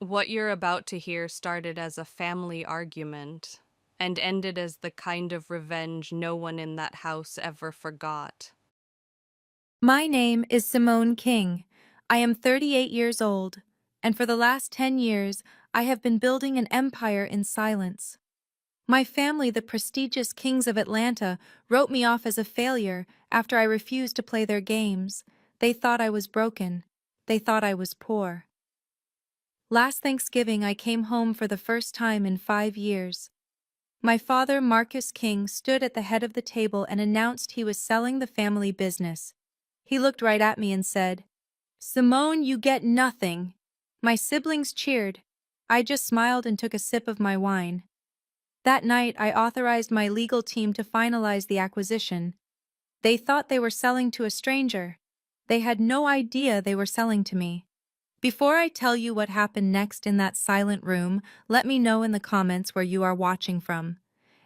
What you're about to hear started as a family argument and ended as the kind of revenge no one in that house ever forgot. My name is Simone King. I am 38 years old, and for the last 10 years, I have been building an empire in silence. My family, the prestigious Kings of Atlanta, wrote me off as a failure after I refused to play their games. They thought I was broken. They thought I was poor. Last Thanksgiving, I came home for the first time in 5 years. My father, Marcus King, stood at the head of the table and announced he was selling the family business. He looked right at me and said, "Simone, you get nothing." My siblings cheered. I just smiled and took a sip of my wine. That night, I authorized my legal team to finalize the acquisition. They thought they were selling to a stranger. They had no idea they were selling to me. Before I tell you what happened next in that silent room, let me know in the comments where you are watching from.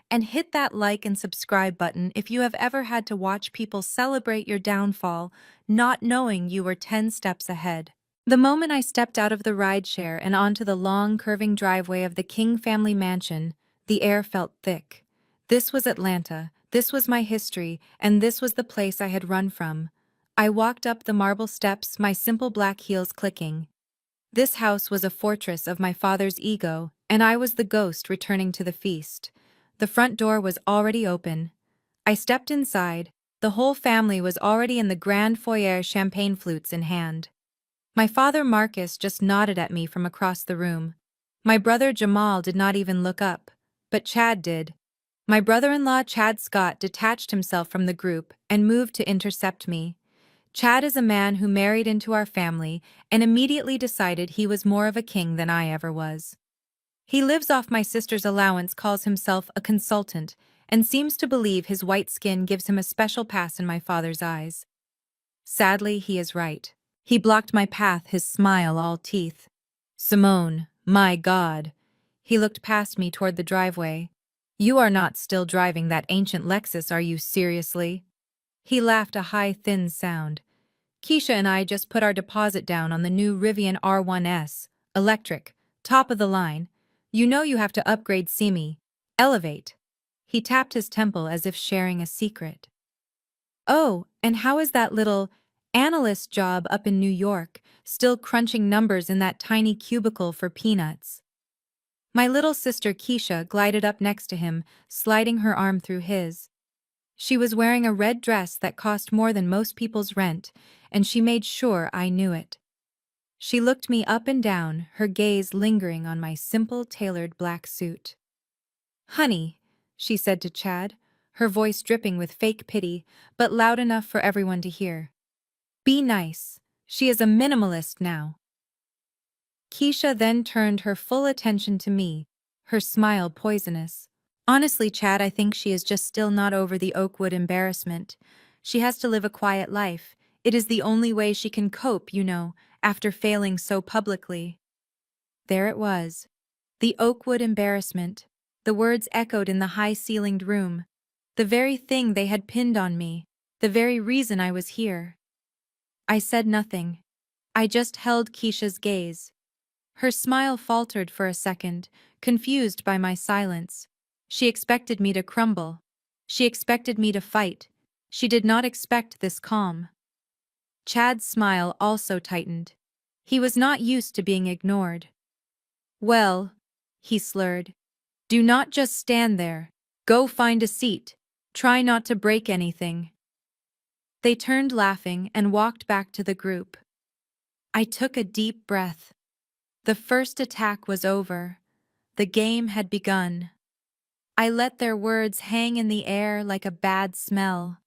And hit that like and subscribe button if you have ever had to watch people celebrate your downfall, not knowing you were 10 steps ahead. The moment I stepped out of the rideshare and onto the long, curving driveway of the King family mansion, the air felt thick. This was Atlanta, this was my history, and this was the place I had run from. I walked up the marble steps, my simple black heels clicking. This house was a fortress of my father's ego, and I was the ghost returning to the feast. The front door was already open. I stepped inside. The whole family was already in the grand foyer, champagne flutes in hand. My father Marcus just nodded at me from across the room. My brother Jamal did not even look up, but Chad did. My brother-in-law Chad Scott detached himself from the group and moved to intercept me. Chad is a man who married into our family and immediately decided he was more of a king than I ever was. He lives off my sister's allowance, calls himself a consultant, and seems to believe his white skin gives him a special pass in my father's eyes. Sadly, he is right. He blocked my path, his smile all teeth. "Simone, my God." He looked past me toward the driveway. "You are not still driving that ancient Lexus, are you, seriously?" He laughed, a high, thin sound. "Keisha and I just put our deposit down on the new Rivian R1S, electric, top of the line. You know you have to upgrade, see me. Elevate." He tapped his temple as if sharing a secret. "Oh, and how is that little analyst job up in New York, still crunching numbers in that tiny cubicle for peanuts?" My little sister Keisha glided up next to him, sliding her arm through his. She was wearing a red dress that cost more than most people's rent, and she made sure I knew it. She looked me up and down, her gaze lingering on my simple, tailored black suit. "Honey," she said to Chad, her voice dripping with fake pity, but loud enough for everyone to hear. "Be nice. She is a minimalist now." Keisha then turned her full attention to me, her smile poisonous. "Honestly, Chad, I think she is just still not over the Oakwood embarrassment. She has to live a quiet life. It is the only way she can cope, you know, after failing so publicly." There it was. The Oakwood embarrassment. The words echoed in the high-ceilinged room. The very thing they had pinned on me. The very reason I was here. I said nothing. I just held Keisha's gaze. Her smile faltered for a second, confused by my silence. She expected me to crumble. She expected me to fight. She did not expect this calm. Chad's smile also tightened. He was not used to being ignored. "Well," he slurred, "do not just stand there. Go find a seat. Try not to break anything." They turned laughing and walked back to the group. I took a deep breath. The first attack was over. The game had begun. I let their words hang in the air like a bad smell.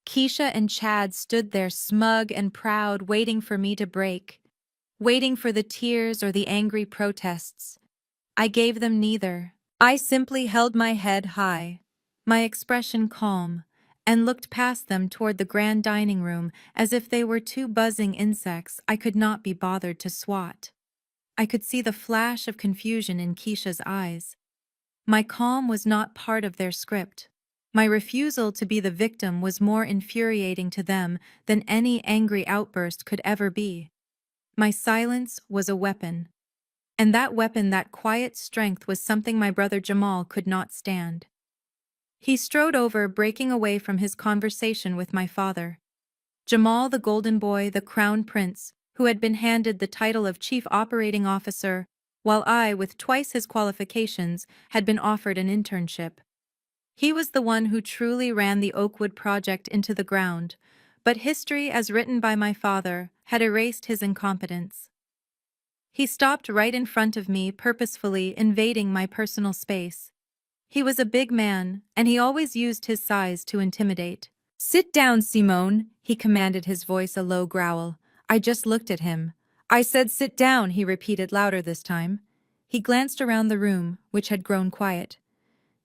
Keisha and Chad stood there smug and proud, waiting for me to break, waiting for the tears or the angry protests. I gave them neither. I simply held my head high, my expression calm, and looked past them toward the grand dining room as if they were two buzzing insects I could not be bothered to swat. I could see the flash of confusion in Keisha's eyes. My calm was not part of their script. My refusal to be the victim was more infuriating to them than any angry outburst could ever be. My silence was a weapon. And that weapon, that quiet strength, was something my brother Jamal could not stand. He strode over, breaking away from his conversation with my father. Jamal, the golden boy, the crown prince, who had been handed the title of chief operating officer, while I, with twice his qualifications, had been offered an internship. He was the one who truly ran the Oakwood project into the ground, but history, as written by my father, had erased his incompetence. He stopped right in front of me, purposefully invading my personal space. He was a big man, and he always used his size to intimidate. "Sit down, Simone," he commanded, his voice a low growl. I just looked at him. "I said sit down," he repeated, louder this time. He glanced around the room, which had grown quiet.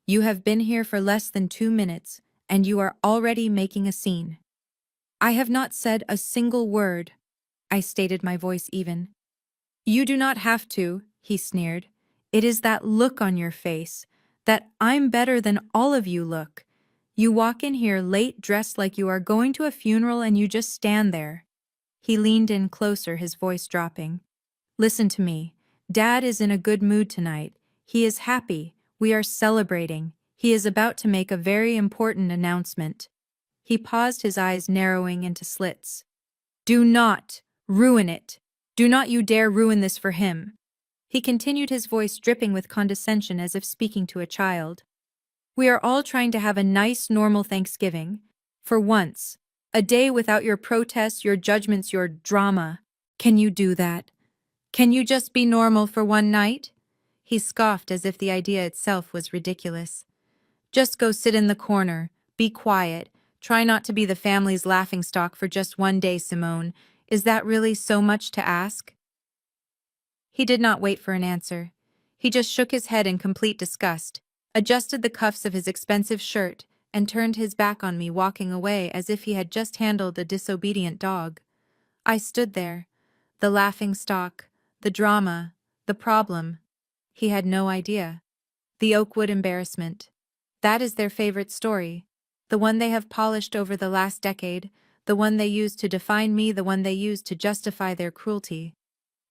"You have been here for less than 2 minutes, and you are already making a scene." "I have not said a single word," I stated, my voice even. "You do not have to," he sneered. "It is that look on your face, that I'm better than all of you look. You walk in here late, dressed like you are going to a funeral, and you just stand there." He leaned in closer, his voice dropping. "Listen to me. Dad is in a good mood tonight. He is happy. We are celebrating. He is about to make a very important announcement." He paused, his eyes narrowing into slits. "Do not ruin it. Do not you dare ruin this for him." He continued, his voice dripping with condescension, as if speaking to a child. "We are all trying to have a nice, normal Thanksgiving. For once. A day without your protests, your judgments, your drama. Can you do that? Can you just be normal for one night?" He scoffed, as if the idea itself was ridiculous. "Just go sit in the corner. Be quiet. Try not to be the family's laughingstock for just one day, Simone. Is that really so much to ask?" He did not wait for an answer. He just shook his head in complete disgust, adjusted the cuffs of his expensive shirt, and turned his back on me, walking away as if he had just handled a disobedient dog. I stood there. The laughingstock, the drama, the problem. He had no idea. The Oakwood embarrassment. That is their favorite story. The one they have polished over the last decade, the one they use to define me, the one they use to justify their cruelty.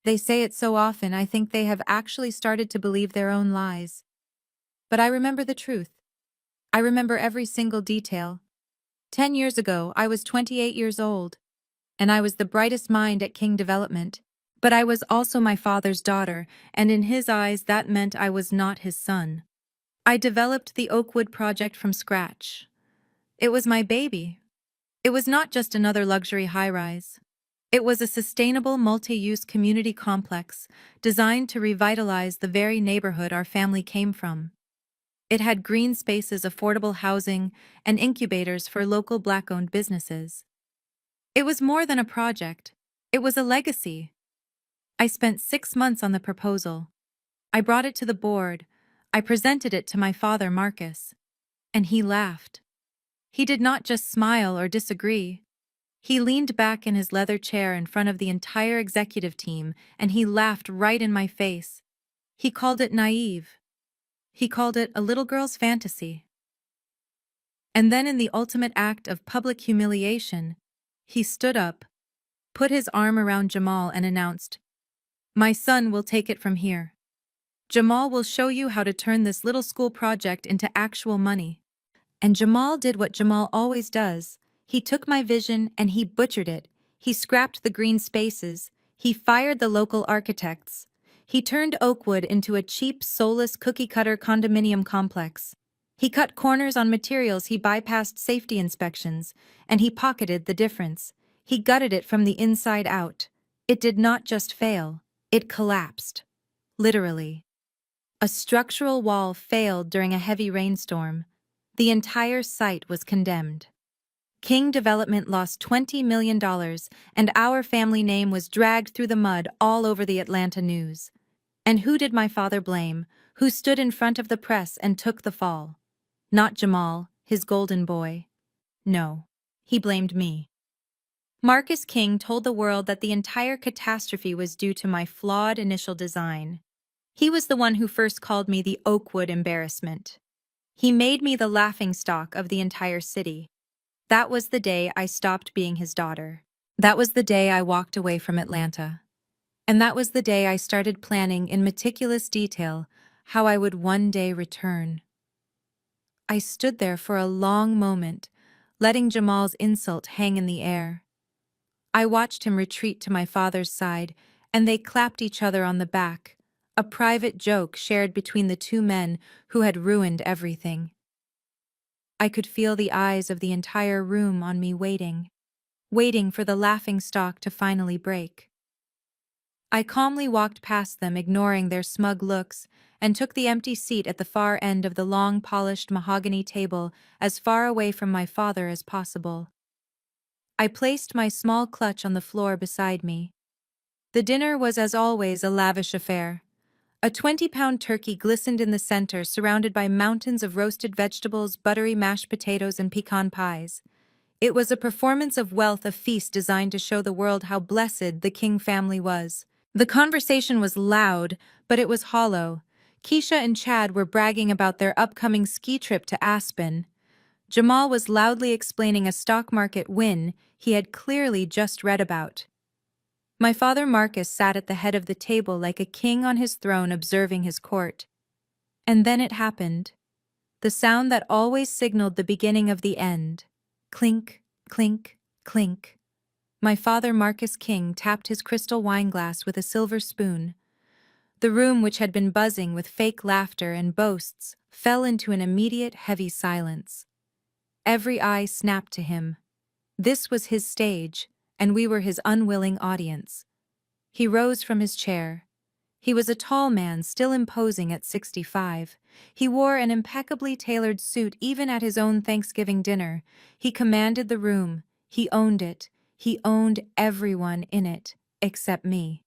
They say it so often, I think they have actually started to believe their own lies. But I remember the truth. I remember every single detail. 10 years ago, I was 28 years old, and I was the brightest mind at King Development. But I was also my father's daughter, and in his eyes that meant I was not his son. I developed the Oakwood project from scratch. It was my baby. It was not just another luxury high-rise. It was a sustainable multi-use community complex designed to revitalize the very neighborhood our family came from. It had green spaces, affordable housing, and incubators for local Black-owned businesses. It was more than a project. It was a legacy. I spent 6 months on the proposal. I brought it to the board. I presented it to my father, Marcus. And he laughed. He did not just smile or disagree. He leaned back in his leather chair in front of the entire executive team, and he laughed right in my face. He called it naive. He called it a little girl's fantasy. And then, in the ultimate act of public humiliation, he stood up, put his arm around Jamal, and announced, "My son will take it from here. Jamal will show you how to turn this little school project into actual money." And Jamal did what Jamal always does. He took my vision and he butchered it. He scrapped the green spaces. He fired the local architects. He turned Oakwood into a cheap, soulless, cookie-cutter condominium complex. He cut corners on materials, he bypassed safety inspections, and he pocketed the difference. He gutted it from the inside out. It did not just fail, it collapsed. Literally. A structural wall failed during a heavy rainstorm. The entire site was condemned. King Development lost $20 million, and our family name was dragged through the mud all over the Atlanta news. And who did my father blame? Who stood in front of the press and took the fall? Not Jamal, his golden boy. No, he blamed me. Marcus King told the world that the entire catastrophe was due to my flawed initial design. He was the one who first called me the Oakwood embarrassment. He made me the laughingstock of the entire city. That was the day I stopped being his daughter. That was the day I walked away from Atlanta. And that was the day I started planning in meticulous detail how I would one day return. I stood there for a long moment, letting Jamal's insult hang in the air. I watched him retreat to my father's side, and they clapped each other on the back, a private joke shared between the two men who had ruined everything. I could feel the eyes of the entire room on me waiting for the laughingstock to finally break. I calmly walked past them, ignoring their smug looks, and took the empty seat at the far end of the long, polished mahogany table as far away from my father as possible. I placed my small clutch on the floor beside me. The dinner was, as always, a lavish affair. A 20-pound turkey glistened in the center, surrounded by mountains of roasted vegetables, buttery mashed potatoes, and pecan pies. It was a performance of wealth, a feast designed to show the world how blessed the King family was. The conversation was loud, but it was hollow. Keisha and Chad were bragging about their upcoming ski trip to Aspen. Jamal was loudly explaining a stock market win he had clearly just read about. My father Marcus sat at the head of the table like a king on his throne observing his court. And then it happened. The sound that always signaled the beginning of the end. Clink, clink, clink. My father Marcus King tapped his crystal wineglass with a silver spoon. The room, which had been buzzing with fake laughter and boasts, fell into an immediate heavy silence. Every eye snapped to him. This was his stage, and we were his unwilling audience. He rose from his chair. He was a tall man, still imposing at 65. He wore an impeccably tailored suit even at his own Thanksgiving dinner. He commanded the room. He owned it. He owned everyone in it, except me.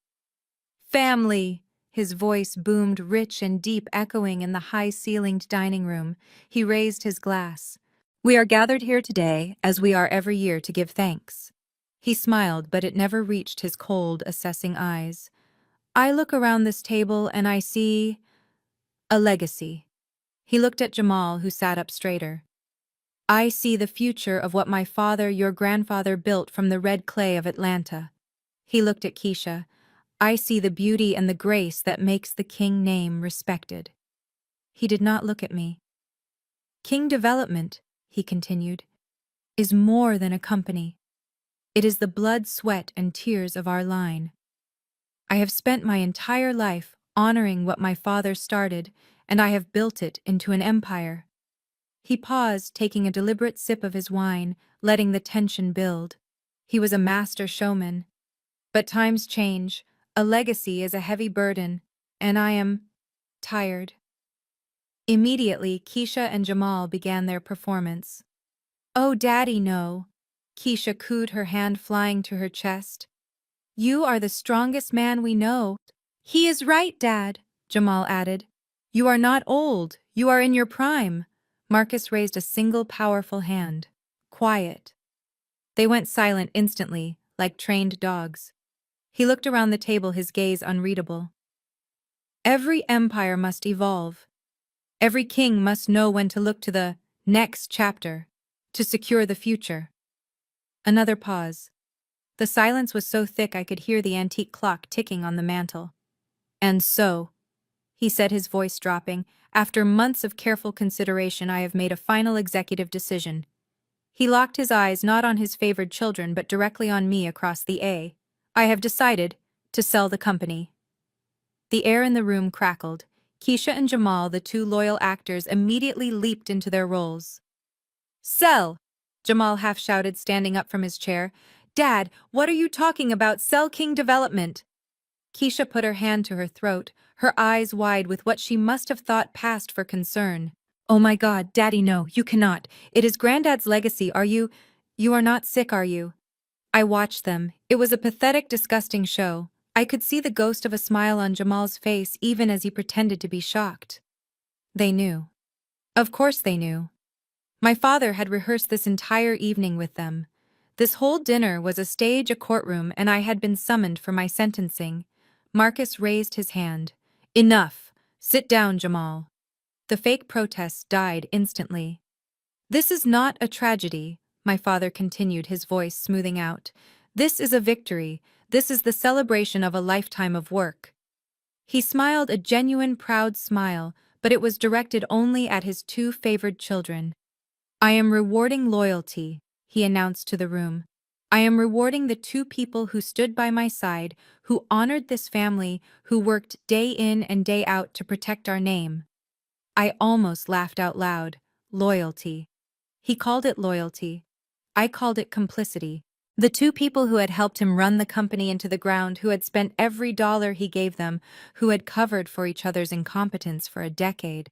Family! His voice boomed rich and deep, echoing in the high-ceilinged dining room. He raised his glass. We are gathered here today, as we are every year, to give thanks. He smiled, but it never reached his cold, assessing eyes. I look around this table and I see a legacy. He looked at Jamal, who sat up straighter. I see the future of what my father, your grandfather, built from the red clay of Atlanta. He looked at Keisha. I see the beauty and the grace that makes the King name respected. He did not look at me. King Development, he continued, is more than a company. It is the blood, sweat, and tears of our line. I have spent my entire life honoring what my father started, and I have built it into an empire. He paused, taking a deliberate sip of his wine, letting the tension build. He was a master showman. But times change. A legacy is a heavy burden, and I am tired. Immediately, Keisha and Jamal began their performance. Oh, Daddy, no. Keisha cooed, her hand flying to her chest. You are the strongest man we know. He is right, Dad, Jamal added. You are not old. You are in your prime. Marcus raised a single powerful hand. Quiet. They went silent instantly, like trained dogs. He looked around the table, his gaze unreadable. Every empire must evolve. Every king must know when to look to the next chapter to secure the future. Another pause. The silence was so thick I could hear the antique clock ticking on the mantel. And so, he said, his voice dropping, after months of careful consideration, I have made a final executive decision. He locked his eyes not on his favored children but directly on me across the A. I have decided to sell the company. The air in the room crackled. Keisha and Jamal, the two loyal actors, immediately leaped into their roles. Sell! Jamal half shouted, standing up from his chair. Dad, what are you talking about? Sell King Development! Keisha put her hand to her throat, her eyes wide with what she must have thought passed for concern. Oh my God, Daddy, no, you cannot. It is Granddad's legacy. You are not sick, are you? I watched them. It was a pathetic, disgusting show. I could see the ghost of a smile on Jamal's face even as he pretended to be shocked. They knew. Of course they knew. My father had rehearsed this entire evening with them. This whole dinner was a stage, a courtroom, and I had been summoned for my sentencing. Marcus raised his hand. Enough. Sit down, Jamal. The fake protests died instantly. This is not a tragedy, my father continued, his voice smoothing out. This is a victory. This is the celebration of a lifetime of work." He smiled a genuine proud smile, but it was directed only at his two favored children. "I am rewarding loyalty," he announced to the room. "I am rewarding the two people who stood by my side, who honored this family, who worked day in and day out to protect our name." I almost laughed out loud. Loyalty. He called it loyalty. I called it complicity. The two people who had helped him run the company into the ground, who had spent every dollar he gave them, who had covered for each other's incompetence for a decade.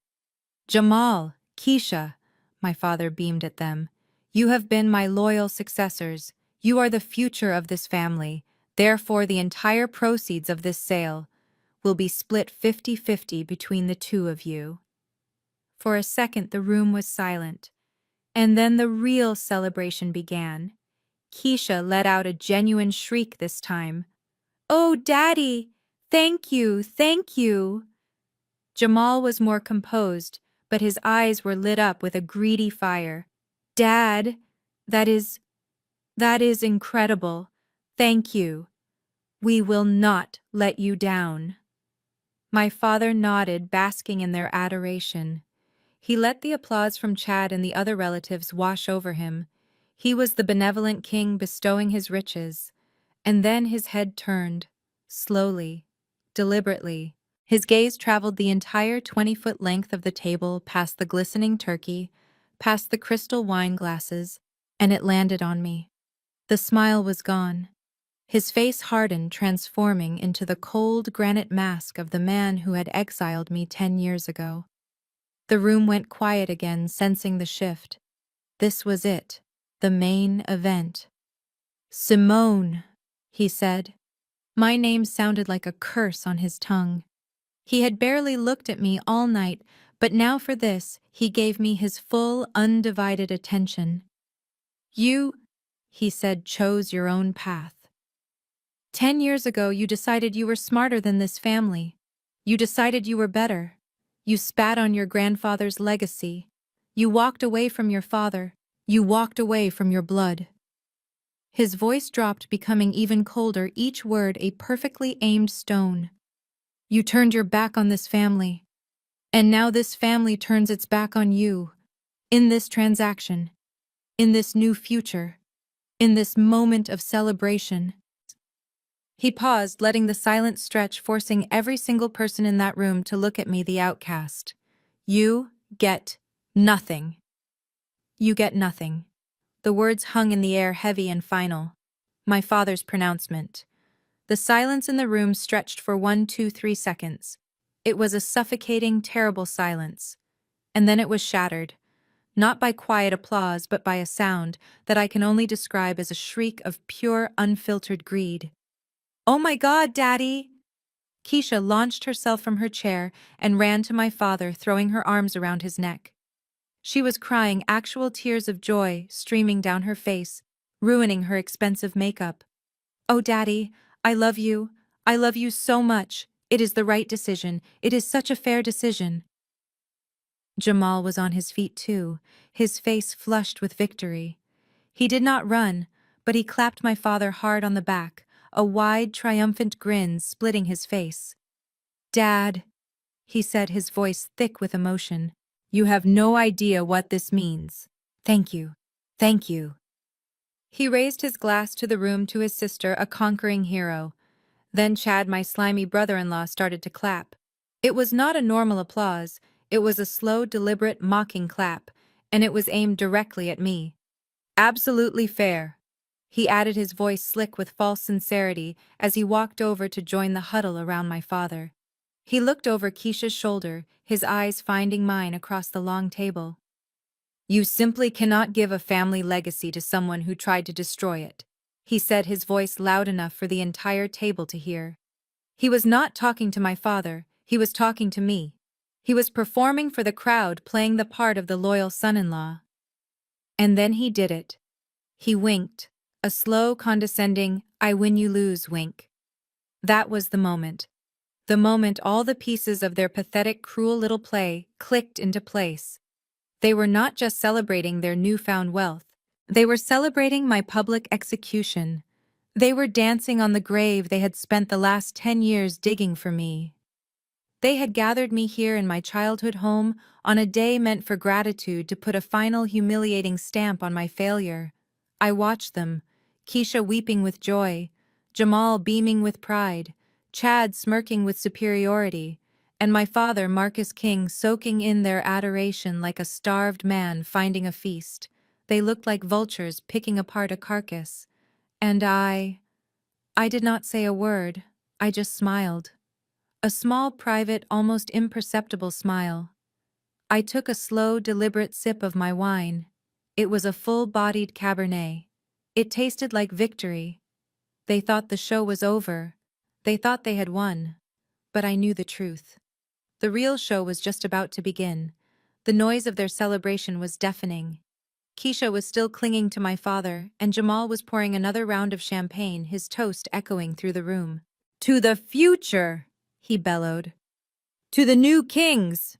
"Jamal, Keisha," my father beamed at them. "You have been my loyal successors. You are the future of this family. Therefore, the entire proceeds of this sale will be split 50-50 between the two of you." For a second, the room was silent. And then the real celebration began. Keisha let out a genuine shriek this time. "Oh, Daddy! Thank you, thank you!" Jamal was more composed, but his eyes were lit up with a greedy fire. "Dad, that is incredible. Thank you. We will not let you down." My father nodded, basking in their adoration. He let the applause from Chad and the other relatives wash over him. He was the benevolent king bestowing his riches. And then his head turned, slowly, deliberately. His gaze traveled the entire 20-foot length of the table, past the glistening turkey, past the crystal wine glasses, and it landed on me. The smile was gone. His face hardened, transforming into the cold granite mask of the man who had exiled me 10 years ago. The room went quiet again, sensing the shift. This was it, the main event. "Simone," he said. My name sounded like a curse on his tongue. He had barely looked at me all night, but now for this, he gave me his full, undivided attention. "You," he said, "chose your own path. 10 years ago, you decided you were smarter than this family. You decided you were better. You spat on your grandfather's legacy. You walked away from your father. You walked away from your blood." His voice dropped, becoming even colder, each word a perfectly aimed stone. "You turned your back on this family. And now this family turns its back on you. In this transaction. In this new future. In this moment of celebration." He paused, letting the silence stretch, forcing every single person in that room to look at me, the outcast. "You get nothing. You get nothing." The words hung in the air, heavy and final. My father's pronouncement. The silence in the room stretched for 1, 2, 3 seconds. It was a suffocating, terrible silence. And then it was shattered. Not by quiet applause, but by a sound that I can only describe as a shriek of pure, unfiltered greed. "Oh my God, Daddy!" Keisha launched herself from her chair and ran to my father, throwing her arms around his neck. She was crying, actual tears of joy streaming down her face, ruining her expensive makeup. "Oh, Daddy, I love you. I love you so much. It is the right decision. It is such a fair decision." Jamal was on his feet too, his face flushed with victory. He did not run, but he clapped my father hard on the back, a wide, triumphant grin splitting his face. "Dad," he said, his voice thick with emotion, "you have no idea what this means. Thank you. Thank you." He raised his glass to the room, to his sister, a conquering hero. Then Chad, my slimy brother-in-law, started to clap. It was not a normal applause, it was a slow, deliberate, mocking clap, and it was aimed directly at me. "Absolutely fair," he added, his voice slick with false sincerity, as he walked over to join the huddle around my father. He looked over Keisha's shoulder, his eyes finding mine across the long table. "You simply cannot give a family legacy to someone who tried to destroy it," he said, his voice loud enough for the entire table to hear. He was not talking to my father, he was talking to me. He was performing for the crowd, playing the part of the loyal son-in-law. And then he did it. He winked, a slow, condescending, "I win you lose" wink. That was the moment. The moment all the pieces of their pathetic, cruel little play clicked into place. They were not just celebrating their newfound wealth. They were celebrating my public execution. They were dancing on the grave they had spent the last 10 years digging for me. They had gathered me here in my childhood home on a day meant for gratitude to put a final humiliating stamp on my failure. I watched them, Keisha weeping with joy, Jamal beaming with pride, Chad smirking with superiority, and my father, Marcus King, soaking in their adoration like a starved man finding a feast. They looked like vultures picking apart a carcass. And I did not say a word, I just smiled. A small, private, almost imperceptible smile. I took a slow, deliberate sip of my wine. It was a full-bodied Cabernet. It tasted like victory. They thought the show was over. They thought they had won. But I knew the truth. The real show was just about to begin. The noise of their celebration was deafening. Keisha was still clinging to my father, and Jamal was pouring another round of champagne, his toast echoing through the room. "To the future!" he bellowed. "To the new kings!"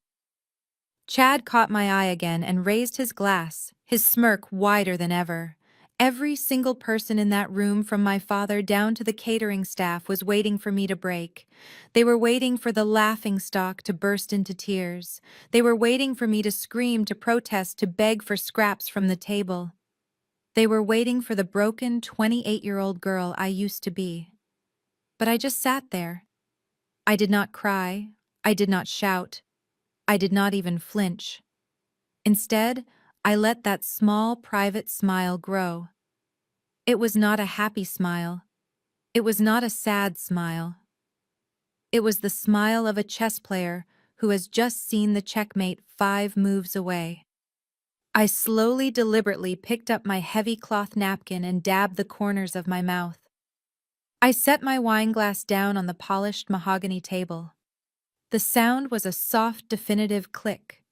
Chad caught my eye again and raised his glass, his smirk wider than ever. Every single person in that room, from my father down to the catering staff, was waiting for me to break. They were waiting for the laughingstock to burst into tears. They were waiting for me to scream, to protest, to beg for scraps from the table. They were waiting for the broken 28-year-old girl I used to be. But I just sat there. I did not cry. I did not shout. I did not even flinch. Instead, I let that small, private smile grow. It was not a happy smile. It was not a sad smile. It was the smile of a chess player who has just seen the checkmate 5 moves away. I slowly, deliberately picked up my heavy cloth napkin and dabbed the corners of my mouth. I set my wineglass down on the polished mahogany table. The sound was a soft, definitive click.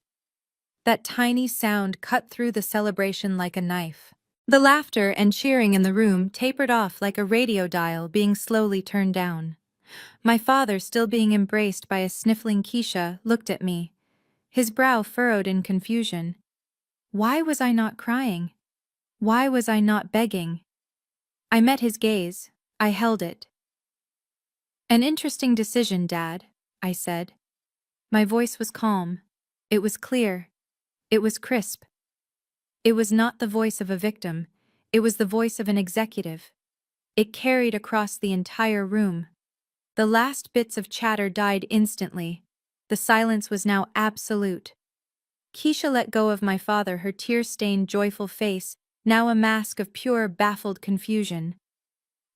That tiny sound cut through the celebration like a knife. The laughter and cheering in the room tapered off like a radio dial being slowly turned down. My father, still being embraced by a sniffling Keisha, looked at me, his brow furrowed in confusion. Why was I not crying? Why was I not begging? I met his gaze. I held it. "An interesting decision, Dad," I said. My voice was calm. It was clear. It was crisp. It was not the voice of a victim. It was the voice of an executive. It carried across the entire room. The last bits of chatter died instantly. The silence was now absolute. Keisha let go of my father, her tear-stained, joyful face, now a mask of pure, baffled confusion.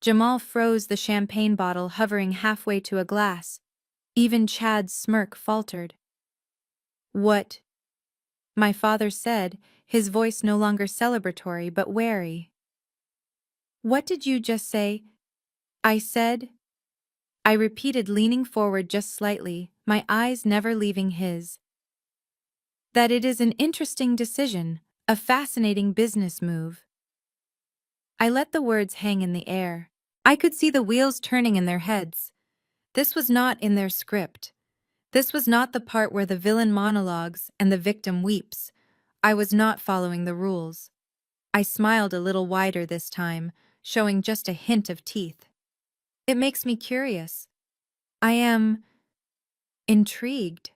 Jamal froze, the champagne bottle hovering halfway to a glass. Even Chad's smirk faltered. "What?" my father said, his voice no longer celebratory but wary. "What did you just say?" I said. I repeated, leaning forward just slightly, my eyes never leaving his. "That it is an interesting decision, a fascinating business move." I let the words hang in the air. I could see the wheels turning in their heads. This was not in their script. This was not the part where the villain monologues and the victim weeps. I was not following the rules. I smiled a little wider this time, showing just a hint of teeth. "It makes me curious. I am intrigued."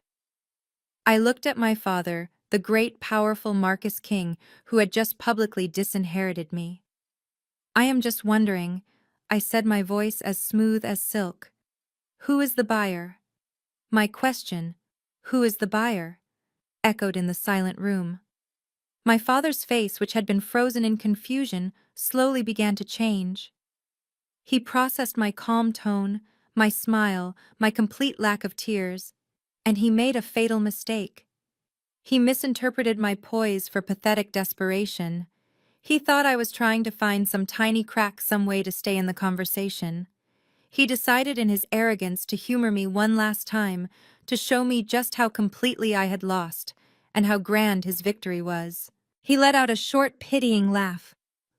I looked at my father, the great, powerful Marcus King, who had just publicly disinherited me. "I am just wondering," I said, my voice as smooth as silk. "Who is the buyer?" My question, "Who is the buyer?" echoed in the silent room. My father's face, which had been frozen in confusion, slowly began to change. He processed my calm tone, my smile, my complete lack of tears, and he made a fatal mistake. He misinterpreted my poise for pathetic desperation. He thought I was trying to find some tiny crack, some way to stay in the conversation. He decided in his arrogance to humor me one last time, to show me just how completely I had lost, and how grand his victory was. He let out a short, pitying laugh.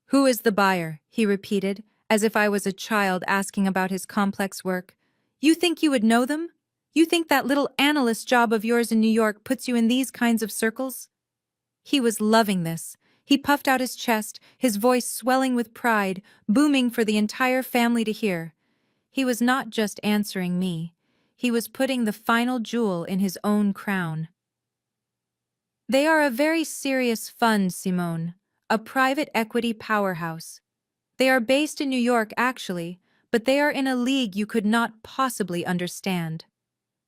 "Who is the buyer?" he repeated, as if I was a child asking about his complex work. "You think you would know them? You think that little analyst job of yours in New York puts you in these kinds of circles?" He was loving this. He puffed out his chest, his voice swelling with pride, booming for the entire family to hear. He was not just answering me. He was putting the final jewel in his own crown. They are a very serious fund, Simone, a private equity powerhouse. They are based in New York, actually, but they are in a league you could not possibly understand.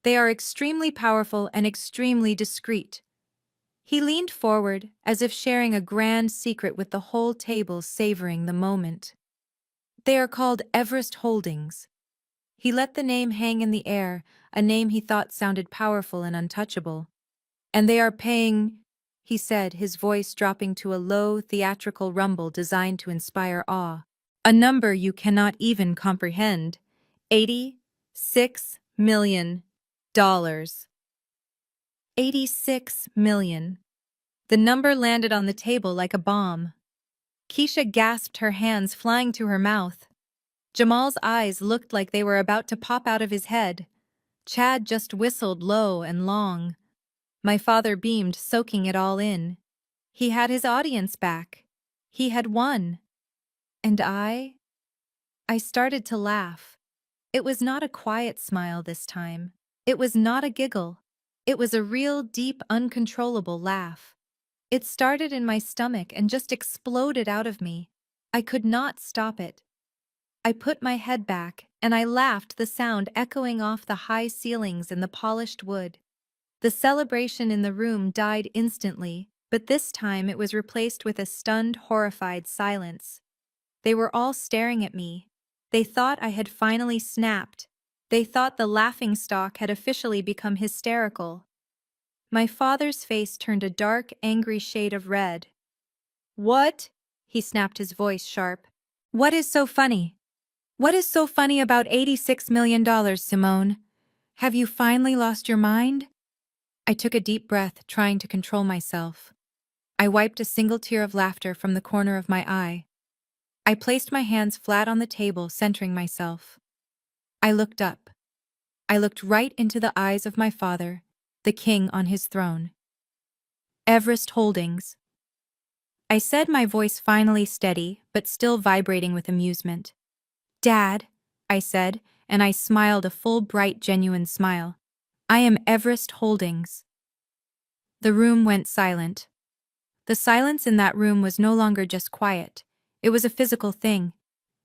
They are extremely powerful and extremely discreet. He leaned forward, as if sharing a grand secret with the whole table, savoring the moment. They are called Everest Holdings. He let the name hang in the air, a name he thought sounded powerful and untouchable. And they are paying, he said, his voice dropping to a low, theatrical rumble designed to inspire awe. A number you cannot even comprehend. $86 million. $86 million. The number landed on the table like a bomb. Keisha gasped, her hands flying to her mouth. Jamal's eyes looked like they were about to pop out of his head. Chad just whistled low and long. My father beamed, soaking it all in. He had his audience back. He had won. And I started to laugh. It was not a quiet smile this time. It was not a giggle. It was a real, deep, uncontrollable laugh. It started in my stomach and just exploded out of me. I could not stop it. I put my head back, and I laughed, the sound echoing off the high ceilings and the polished wood. The celebration in the room died instantly, but this time it was replaced with a stunned, horrified silence. They were all staring at me. They thought I had finally snapped. They thought the laughingstock had officially become hysterical. My father's face turned a dark, angry shade of red. "What?" he snapped, his voice sharp. "What is so funny? What is so funny about $86 million, Simone? Have you finally lost your mind?" I took a deep breath, trying to control myself. I wiped a single tear of laughter from the corner of my eye. I placed my hands flat on the table, centering myself. I looked up. I looked right into the eyes of my father, the king on his throne. "Everest Holdings," I said, my voice finally steady, but still vibrating with amusement. "Dad," I said, and I smiled, a full, bright, genuine smile. "I am Everest Holdings." The room went silent. The silence in that room was no longer just quiet. It was a physical thing.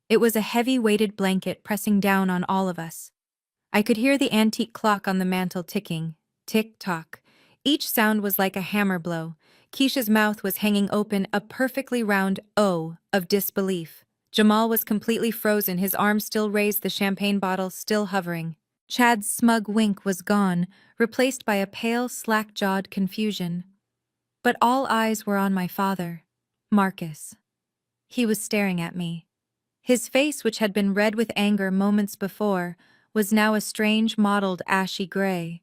It was a heavy, weighted blanket pressing down on all of us. I could hear the antique clock on the mantel ticking, tick-tock. Each sound was like a hammer blow. Keisha's mouth was hanging open, a perfectly round O of disbelief. Jamal was completely frozen, his arm still raised, the champagne bottle still hovering. Chad's smug wink was gone, replaced by a pale, slack-jawed confusion. But all eyes were on my father, Marcus. He was staring at me. His face, which had been red with anger moments before, was now a strange, mottled, ashy gray.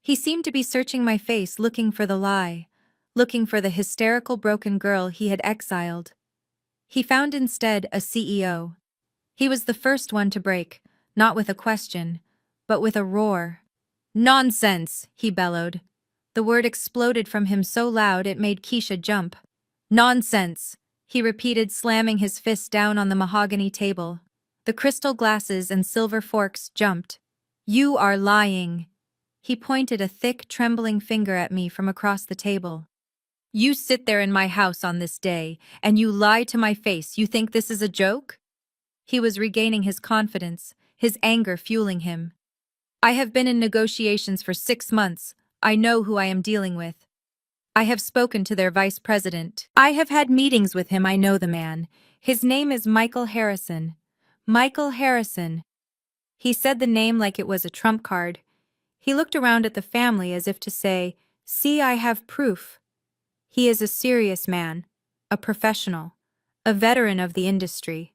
He seemed to be searching my face, looking for the lie, looking for the hysterical, broken girl he had exiled. He found instead a CEO. He was the first one to break, not with a question, but with a roar. "Nonsense!" he bellowed. The word exploded from him so loud it made Keisha jump. "Nonsense!" he repeated, slamming his fist down on the mahogany table. The crystal glasses and silver forks jumped. "You are lying." He pointed a thick, trembling finger at me from across the table. "You sit there in my house on this day, and you lie to my face. You think this is a joke?" He was regaining his confidence, his anger fueling him. "I have been in negotiations for 6 months. I know who I am dealing with. I have spoken to their vice president. I have had meetings with him. I know the man. His name is Michael Harrison. Michael Harrison." He said the name like it was a trump card. He looked around at the family as if to say, "See, I have proof." He is a serious man, a professional, a veteran of the industry.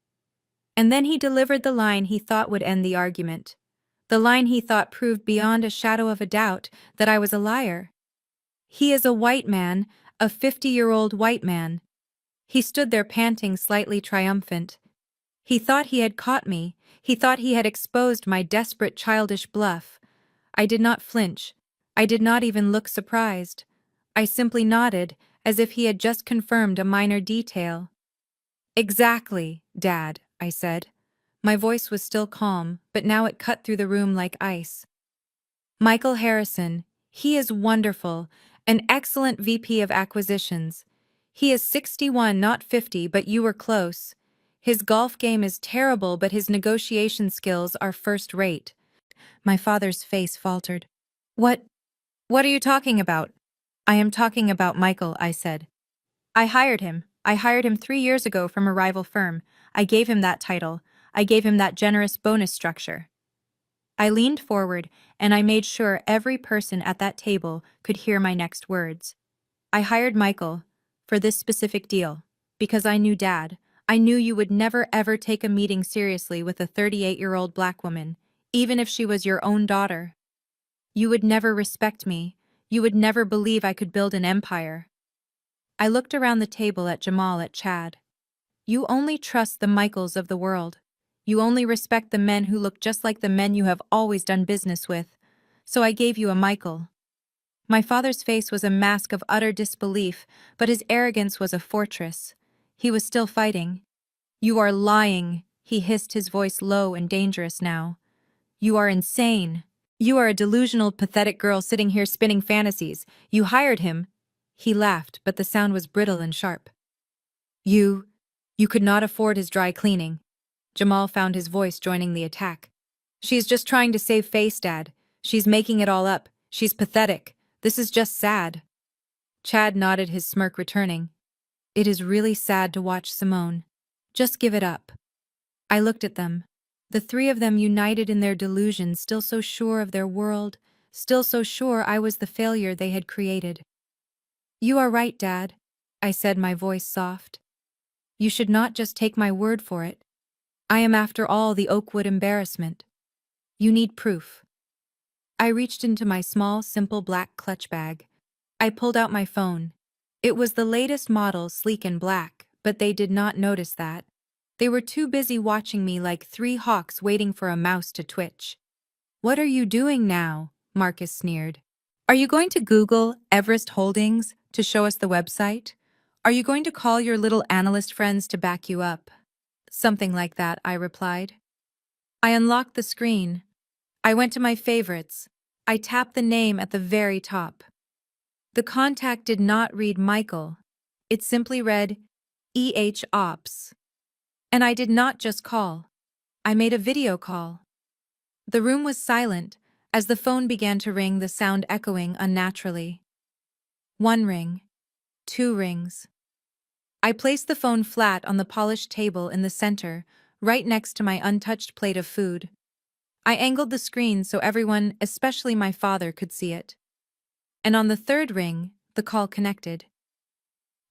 And then he delivered the line he thought would end the argument. The line he thought proved beyond a shadow of a doubt that I was a liar. "He is a white man, a 50-year-old white man." He stood there panting, slightly triumphant. He thought he had caught me. He thought he had exposed my desperate, childish bluff. I did not flinch. I did not even look surprised. I simply nodded, as if he had just confirmed a minor detail. Exactly, Dad, I said. My voice was still calm, but now it cut through the room like ice. Michael Harrison, he is wonderful, an excellent VP of acquisitions. He is 61, not 50, but you were close. His golf game is terrible, but his negotiation skills are first rate. My father's face faltered. What are you talking about? I am talking about Michael, I said. I hired him. I hired him 3 years ago from a rival firm. I gave him that title. I gave him that generous bonus structure. I leaned forward, and I made sure every person at that table could hear my next words. I hired Michael for this specific deal because I knew Dad. I knew you would never ever take a meeting seriously with a 38-year-old black woman, even if she was your own daughter. You would never respect me. You would never believe I could build an empire. I looked around the table at Jamal, at Chad. You only trust the Michaels of the world. You only respect the men who look just like the men you have always done business with. So I gave you a Michael. My father's face was a mask of utter disbelief, but his arrogance was a fortress. He was still fighting. You are lying, he hissed, his voice low and dangerous now. You are insane. You are a delusional, pathetic girl sitting here spinning fantasies. You hired him. He laughed, but the sound was brittle and sharp. You could not afford his dry cleaning. Jamal found his voice joining the attack. She's just trying to save face, Dad. She's making it all up. She's pathetic. This is just sad. Chad nodded, his smirk returning. It is really sad to watch Simone. Just give it up. I looked at them. The three of them united in their delusion, still so sure of their world, still so sure I was the failure they had created. You are right, Dad, I said, my voice soft. You should not just take my word for it. I am, after all, the Oakwood embarrassment. You need proof. I reached into my small, simple black clutch bag. I pulled out my phone. It was the latest model, sleek and black, but they did not notice that. They were too busy watching me like three hawks waiting for a mouse to twitch. What are you doing now? Marcus sneered. Are you going to Google Everest Holdings to show us the website? Are you going to call your little analyst friends to back you up? Something like that, I replied. I unlocked the screen. I went to my favorites. I tapped the name at the very top. The contact did not read Michael. It simply read EH Ops. And I did not just call. I made a video call. The room was silent as the phone began to ring, the sound echoing unnaturally. 1 ring. 2 rings. I placed the phone flat on the polished table in the center, right next to my untouched plate of food. I angled the screen so everyone, especially my father, could see it. And on the 3rd ring, the call connected.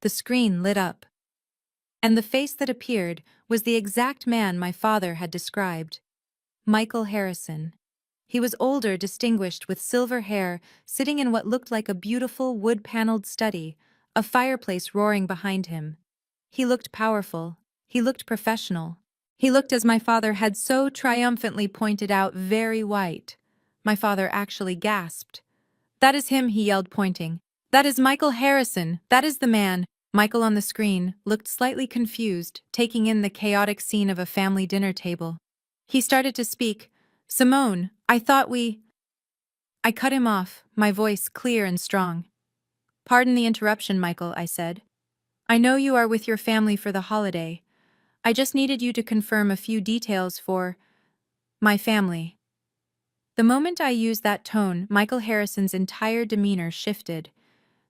The screen lit up. And the face that appeared was the exact man my father had described. Michael Harrison. He was older, distinguished, with silver hair, sitting in what looked like a beautiful wood-paneled study, a fireplace roaring behind him. He looked powerful. He looked professional. He looked, as my father had so triumphantly pointed out, very white. My father actually gasped. That is him, he yelled, pointing. That is Michael Harrison. That is the man. Michael on the screen looked slightly confused, taking in the chaotic scene of a family dinner table. He started to speak. Simone, I thought we... I cut him off, my voice clear and strong. Pardon the interruption, Michael, I said. I know you are with your family for the holiday. I just needed you to confirm a few details for my family. The moment I used that tone, Michael Harrison's entire demeanor shifted.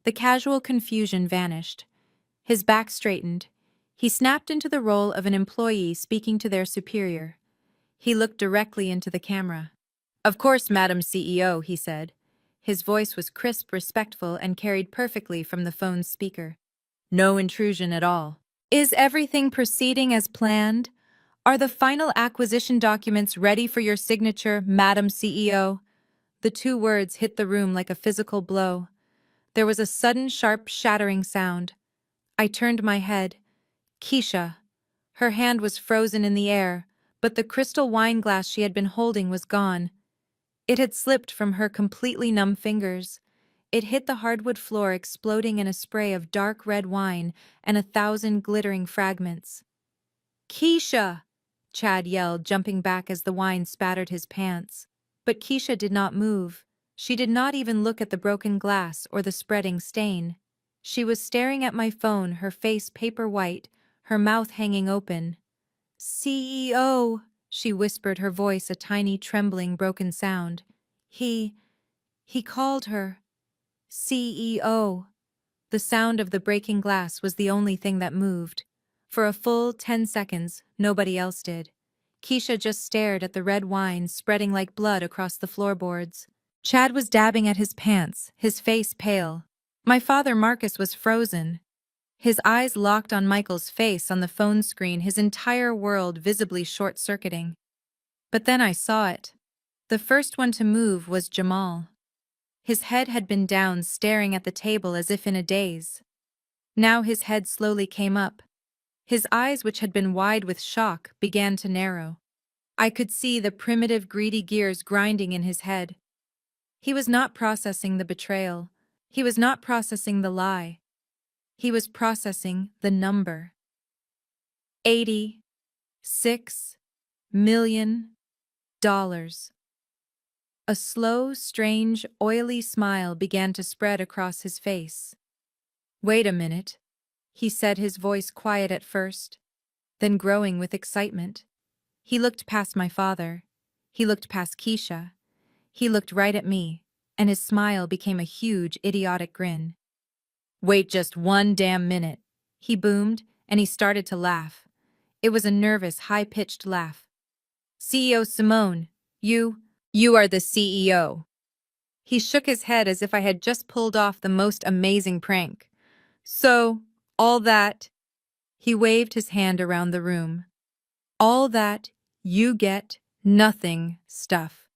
The casual confusion vanished. His back straightened. He snapped into the role of an employee speaking to their superior. He looked directly into the camera. Of course, Madam CEO, he said. His voice was crisp, respectful, and carried perfectly from the phone's speaker. No intrusion at all. Is everything proceeding as planned? Are the final acquisition documents ready for your signature, Madam CEO? The 2 words hit the room like a physical blow. There was a sudden, sharp, shattering sound. I turned my head. Keisha. Her hand was frozen in the air, but the crystal wine glass she had been holding was gone. It had slipped from her completely numb fingers. It hit the hardwood floor, exploding in a spray of dark red wine and 1,000 glittering fragments. Keisha! Chad yelled, jumping back as the wine spattered his pants. But Keisha did not move. She did not even look at the broken glass or the spreading stain. She was staring at my phone, her face paper white, her mouth hanging open. CEO, she whispered, her voice a tiny, trembling, broken sound. He called her. CEO. The sound of the breaking glass was the only thing that moved. For a full 10 seconds, nobody else did. Keisha just stared at the red wine spreading like blood across the floorboards. Chad was dabbing at his pants, his face pale. My father Marcus was frozen. His eyes locked on Michael's face on the phone screen, his entire world visibly short-circuiting. But then I saw it. The first one to move was Jamal. His head had been down, staring at the table as if in a daze. Now his head slowly came up. His eyes, which had been wide with shock, began to narrow. I could see the primitive, greedy gears grinding in his head. He was not processing the betrayal. He was not processing the lie. He was processing the number. $86 million. A slow, strange, oily smile began to spread across his face. Wait a minute, he said, his voice quiet at first, then growing with excitement. He looked past my father. He looked past Keisha. He looked right at me, and his smile became a huge, idiotic grin. Wait just one damn minute, he boomed, and he started to laugh. It was a nervous, high-pitched laugh. CEO Simone, you are the CEO. He shook his head as if I had just pulled off the most amazing prank. So, all that, he waved his hand around the room. All that you get nothing stuff.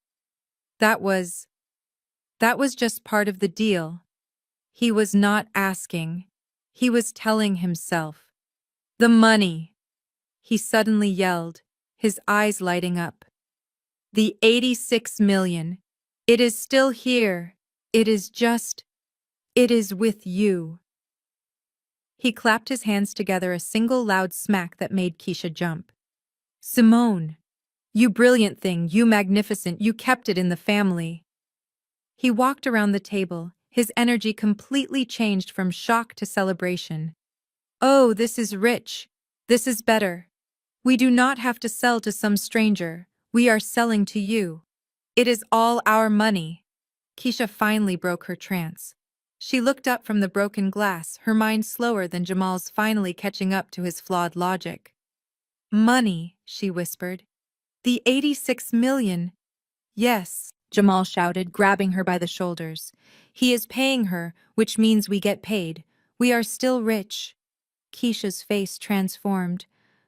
That was just part of the deal. He was not asking. He was telling himself. The money, he suddenly yelled, his eyes lighting up. The 86 million. It is still here. It is with you. He clapped his hands together, a single loud smack that made Keisha jump. Simone, you brilliant thing, you magnificent, you kept it in the family. He walked around the table, his energy completely changed from shock to celebration. Oh, this is rich. This is better. We do not have to sell to some stranger. We are selling to you. It is all our money. Keisha finally broke her trance. She looked up from the broken glass, her mind slower than Jamal's, finally catching up to his flawed logic. Money, she whispered. The 86 million. Yes, Jamal shouted, grabbing her by the shoulders. He is paying her, which means we get paid. We are still rich. Keisha's face transformed.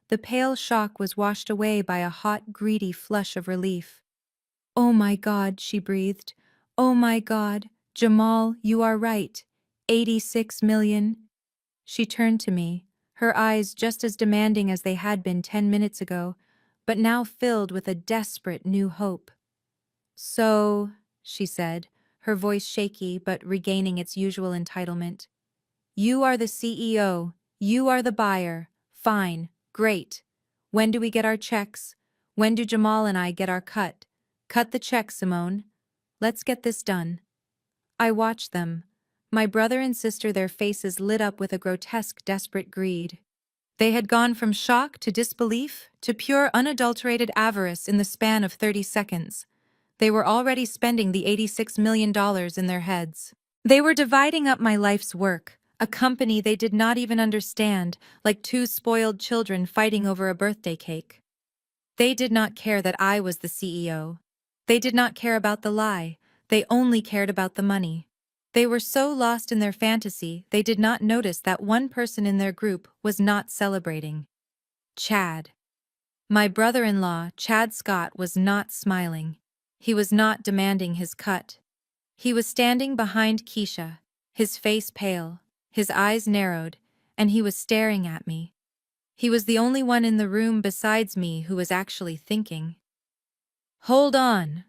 The pale shock was washed away by a hot, greedy flush of relief. Oh my God, she breathed. Oh my God, Jamal, you are right. 86 million. She turned to me, her eyes just as demanding as they had been 10 minutes ago, but now filled with a desperate new hope. So, she said, her voice shaky but regaining its usual entitlement. You are the CEO. You are the buyer. Fine. Great. When do we get our checks? When do Jamal and I get our cut? Cut the check, Simone. Let's get this done. I watched them. My brother and sister, their faces lit up with a grotesque, desperate greed. They had gone from shock to disbelief to pure, unadulterated avarice in the span of 30 seconds. They were already spending the $86 million in their heads. They were dividing up my life's work, a company they did not even understand, like two spoiled children fighting over a birthday cake. They did not care that I was the CEO. They did not care about the lie. They only cared about the money. They were so lost in their fantasy, they did not notice that one person in their group was not celebrating. Chad. My brother-in-law, Chad Scott, was not smiling. He was not demanding his cut. He was standing behind Keisha, his face pale, his eyes narrowed, and he was staring at me. He was the only one in the room besides me who was actually thinking. Hold on,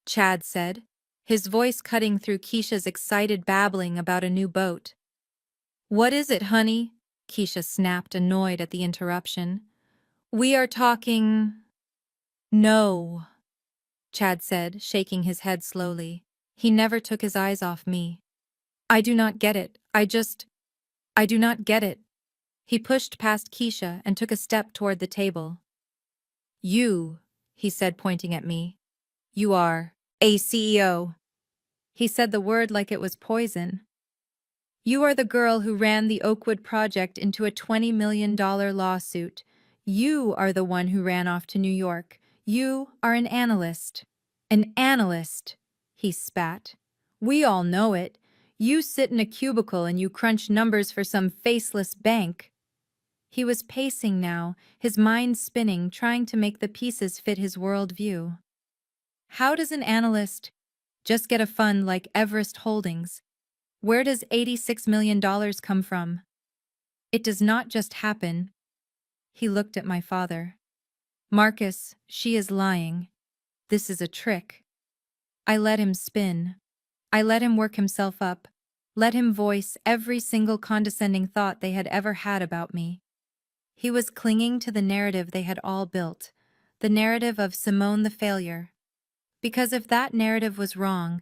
Chad said. his voice cutting through Keisha's excited babbling about a new boat. "What is it, honey?" Keisha snapped, annoyed at the interruption. "We are talking—" "No," Chad said, shaking his head slowly. He never took his eyes off me. "I do not get it. I do not get it." He pushed past Keisha and took a step toward the table. "You," he said, pointing at me. "You are a CEO." He said the word like it was poison. "You are the girl who ran the Oakwood project into a $20 million lawsuit. You are the one who ran off to New York. You are an analyst." "An analyst," he spat. "We all know it. You sit in a cubicle and you crunch numbers for some faceless bank." He was pacing now, his mind spinning, trying to make the pieces fit his worldview. "How does an analyst just get a fund like Everest Holdings? Where does $86 million come from? It does not just happen." He looked at my father. "Marcus, she is lying. This is a trick." I let him spin. I let him work himself up, let him voice every single condescending thought they had ever had about me. He was clinging to the narrative they had all built, the narrative of Simone the failure. Because if that narrative was wrong,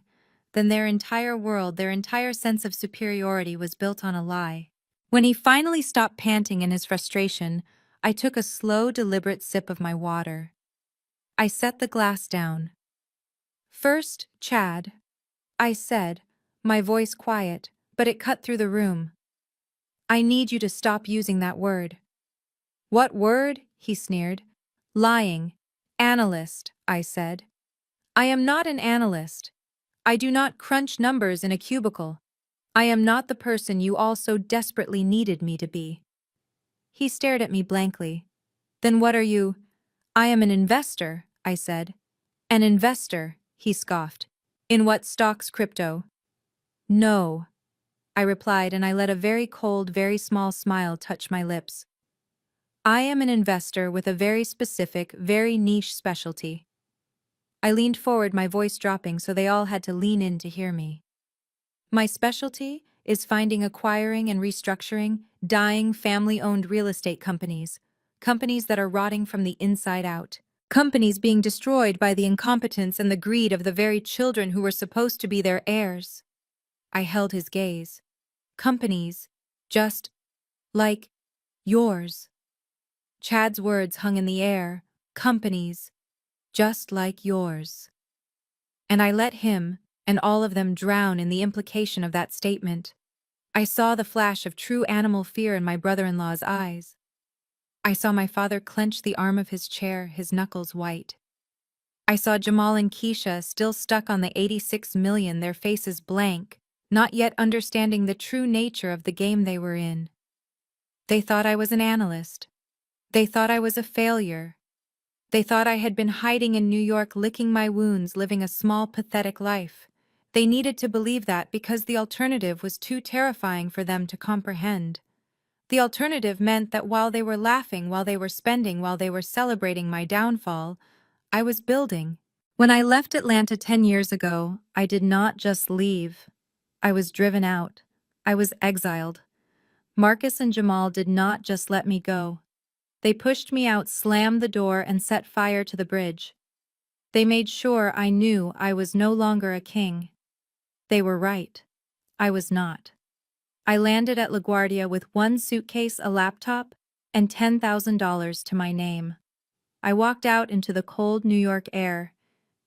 then their entire world, their entire sense of superiority was built on a lie. When he finally stopped panting in his frustration, I took a slow, deliberate sip of my water. I set the glass down. "First, Chad," I said, my voice quiet, but it cut through the room. "I need you to stop using that word." "What word?" he sneered. "Lying. Analyst," I said. "I am not an analyst. I do not crunch numbers in a cubicle. I am not the person you all so desperately needed me to be." He stared at me blankly. "Then what are you?" "I am an investor," I said. "An investor," he scoffed. "In what? Stocks, crypto?" "No," I replied, and I let a very cold, very small smile touch my lips. "I am an investor with a very specific, very niche specialty." I leaned forward, my voice dropping so they all had to lean in to hear me. "My specialty is finding, acquiring, and restructuring dying family-owned real estate companies, companies that are rotting from the inside out, companies being destroyed by the incompetence and the greed of the very children who were supposed to be their heirs." I held his gaze. "Companies, just like yours." Chad's words hung in the air. "Companies, just like yours." And I let him and all of them drown in the implication of that statement. I saw the flash of true animal fear in my brother-in-law's eyes. I saw my father clench the arm of his chair, his knuckles white. I saw Jamal and Keisha still stuck on the 86 million, their faces blank, not yet understanding the true nature of the game they were in. They thought I was an analyst. They thought I was a failure. They thought I had been hiding in New York, licking my wounds, living a small, pathetic life. They needed to believe that because the alternative was too terrifying for them to comprehend. The alternative meant that while they were laughing, while they were spending, while they were celebrating my downfall, I was building. When I left Atlanta 10 years ago, I did not just leave. I was driven out. I was exiled. Marcus and Jamal did not just let me go. They pushed me out, slammed the door, and set fire to the bridge. They made sure I knew I was no longer a king. They were right. I was not. I landed at LaGuardia with one suitcase, a laptop, and $10,000 to my name. I walked out into the cold New York air,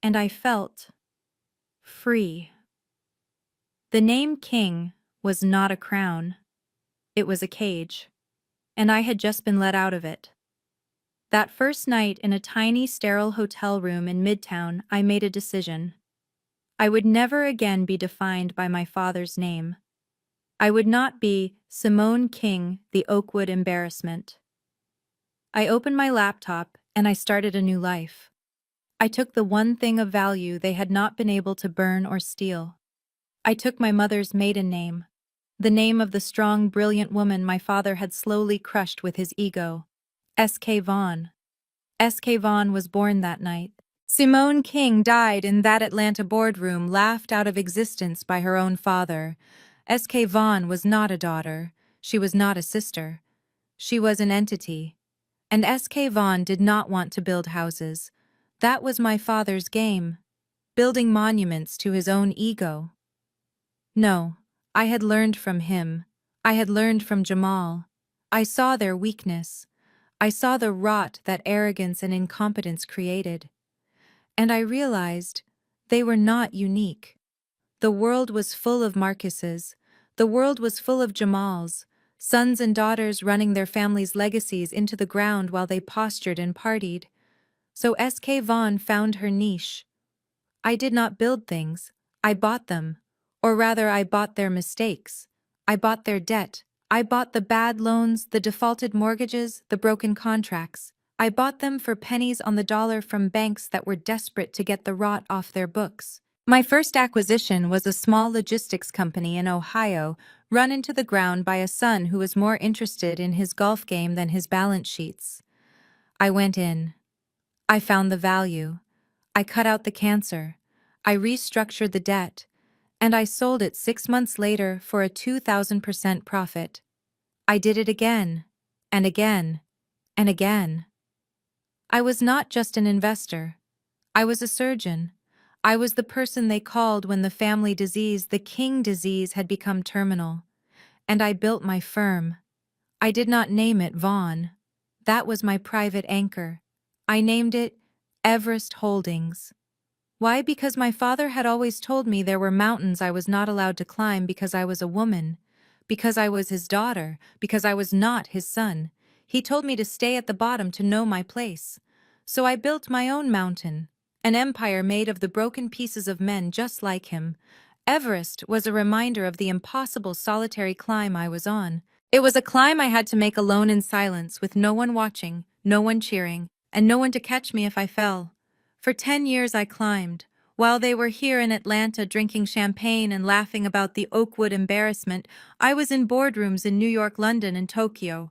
and I felt free. The name King was not a crown. It was a cage, and I had just been let out of it. That first night in a tiny, sterile hotel room in Midtown, I made a decision. I would never again be defined by my father's name. I would not be Simone King, the Oakwood embarrassment. I opened my laptop and I started a new life. I took the one thing of value they had not been able to burn or steal. I took my mother's maiden name, the name of the strong, brilliant woman my father had slowly crushed with his ego. S.K. Vaughn. S.K. Vaughn was born that night, Simone King died in that Atlanta boardroom, laughed out of existence by her own father. S.K. Vaughn was not a daughter. She was not a sister. She was an entity. And S.K. Vaughn did not want to build houses. That was my father's game, building monuments to his own ego. No, I had learned from him. I had learned from Jamal. I saw their weakness. I saw the rot that arrogance and incompetence created. And I realized they were not unique. The world was full of Marcuses. The world was full of Jamals, sons and daughters running their families' legacies into the ground while they postured and partied. So S.K. Vaughn found her niche. I did not build things, I bought them. Or rather, I bought their mistakes. I bought their debt. I bought the bad loans, the defaulted mortgages, the broken contracts. I bought them for pennies on the dollar from banks that were desperate to get the rot off their books. My first acquisition was a small logistics company in Ohio, run into the ground by a son who was more interested in his golf game than his balance sheets. I went in. I found the value. I cut out the cancer. I restructured the debt. And I sold it 6 months later for a 2,000% profit. I did it again, and again, and again. I was not just an investor. I was a surgeon. I was the person they called when the family disease, the King disease, had become terminal. And I built my firm. I did not name it Vaughn. That was my private anchor. I named it Everest Holdings. Why? Because my father had always told me there were mountains I was not allowed to climb because I was a woman, because I was his daughter, because I was not his son. He told me to stay at the bottom to know my place. So I built my own mountain, an empire made of the broken pieces of men just like him. Everest was a reminder of the impossible solitary climb I was on. It was a climb I had to make alone in silence, with no one watching, no one cheering, and no one to catch me if I fell. For 10 years I climbed, while they were here in Atlanta drinking champagne and laughing about the Oakwood embarrassment. I was in boardrooms in New York, London, and Tokyo.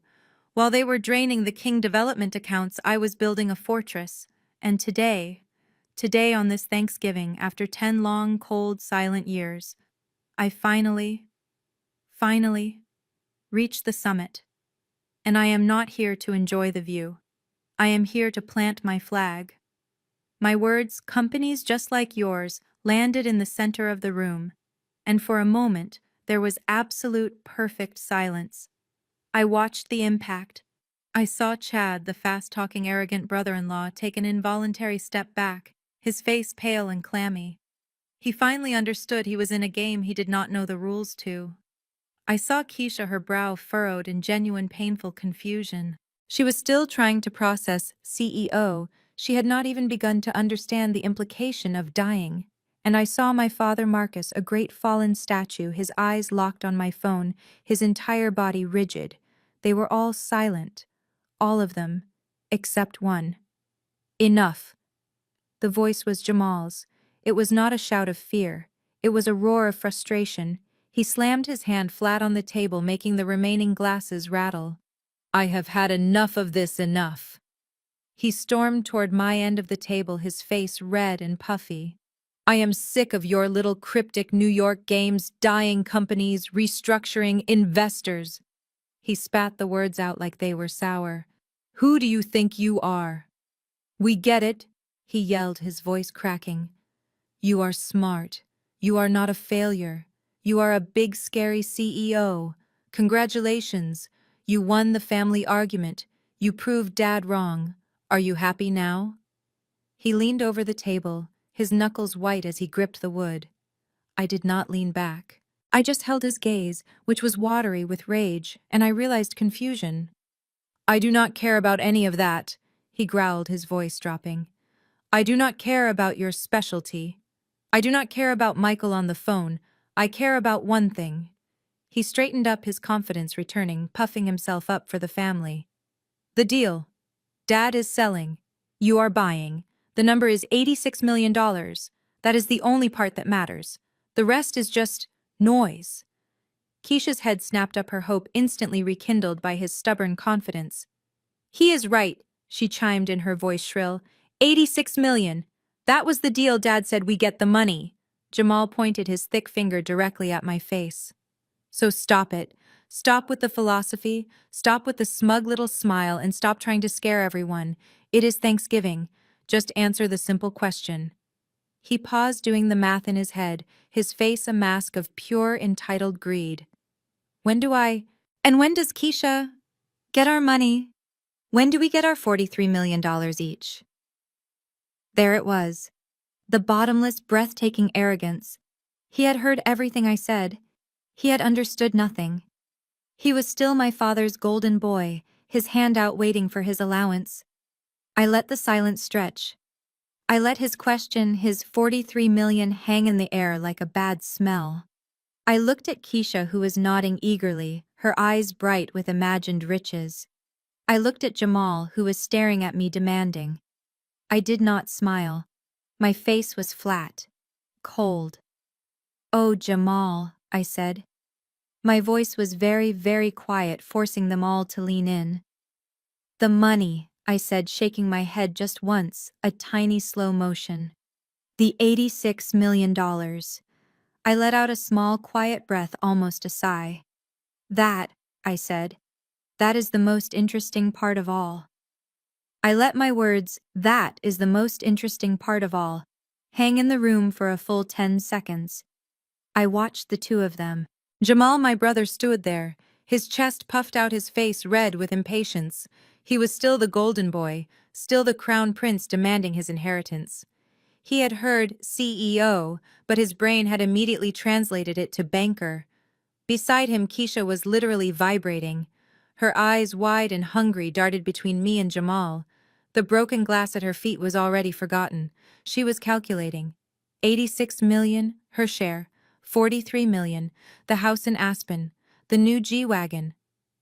While they were draining the King development accounts, I was building a fortress. And today on this Thanksgiving, after 10 long, cold, silent years, I finally reached the summit. And I am not here to enjoy the view. I am here to plant my flag. My words, companies just like yours, landed in the center of the room, and for a moment there was absolute perfect silence. I watched the impact. I saw Chad, the fast-talking arrogant brother-in-law, take an involuntary step back, his face pale and clammy. He finally understood he was in a game he did not know the rules to. I saw Keisha, her brow furrowed in genuine painful confusion. She was still trying to process CEO. She had not even begun to understand the implication of dying. And I saw my father Marcus, a great fallen statue, his eyes locked on my phone, his entire body rigid. They were all silent. All of them. Except one. Enough. The voice was Jamal's. It was not a shout of fear. It was a roar of frustration. He slammed his hand flat on the table, making the remaining glasses rattle. I have had enough of this, enough. He stormed toward my end of the table, his face red and puffy. I am sick of your little cryptic New York games, dying companies, restructuring, investors. He spat the words out like they were sour. Who do you think you are? We get it, he yelled, his voice cracking. You are smart. You are not a failure. You are a big, scary CEO. Congratulations. You won the family argument. You proved Dad wrong. Are you happy now? He leaned over the table, his knuckles white as he gripped the wood. I did not lean back. I just held his gaze, which was watery with rage, and I realized confusion. I do not care about any of that, he growled, his voice dropping. I do not care about your specialty. I do not care about Michael on the phone. I care about one thing. He straightened up, his confidence returning, puffing himself up for the family. The deal. Dad is selling. You are buying. The number is $86 million. That is the only part that matters. The rest is just noise. Keisha's head snapped up, her hope instantly rekindled by his stubborn confidence. He is right, she chimed in, her voice shrill. 86 million. That was the deal. Dad said we get the money. Jamal pointed his thick finger directly at my face. So stop it. Stop with the philosophy, stop with the smug little smile, and stop trying to scare everyone. It is Thanksgiving. Just answer the simple question. He paused, doing the math in his head, his face a mask of pure entitled greed. And when does Keisha get our money? When do we get our $43 million each? There it was. The bottomless, breathtaking arrogance. He had heard everything I said. He had understood nothing. He was still my father's golden boy, his hand out waiting for his allowance. I let the silence stretch. I let his question, his 43 million, hang in the air like a bad smell. I looked at Keisha, who was nodding eagerly, her eyes bright with imagined riches. I looked at Jamal, who was staring at me demanding. I did not smile. My face was flat, cold. "Oh, Jamal," I said. My voice was very, very quiet, forcing them all to lean in. "The money," I said, shaking my head just once, a tiny slow motion. "The $86 million. I let out a small, quiet breath, almost a sigh. "That," I said, "that is the most interesting part of all." I let my words, "that is the most interesting part of all," hang in the room for a full 10 seconds. I watched the two of them. Jamal, my brother, stood there, his chest puffed out, his face red with impatience. He was still the golden boy, still the crown prince demanding his inheritance. He had heard CEO, but his brain had immediately translated it to banker. Beside him, Keisha was literally vibrating. Her eyes, wide and hungry, darted between me and Jamal. The broken glass at her feet was already forgotten. She was calculating. 86 million, her share. 43 million, the house in Aspen, the new G-Wagon,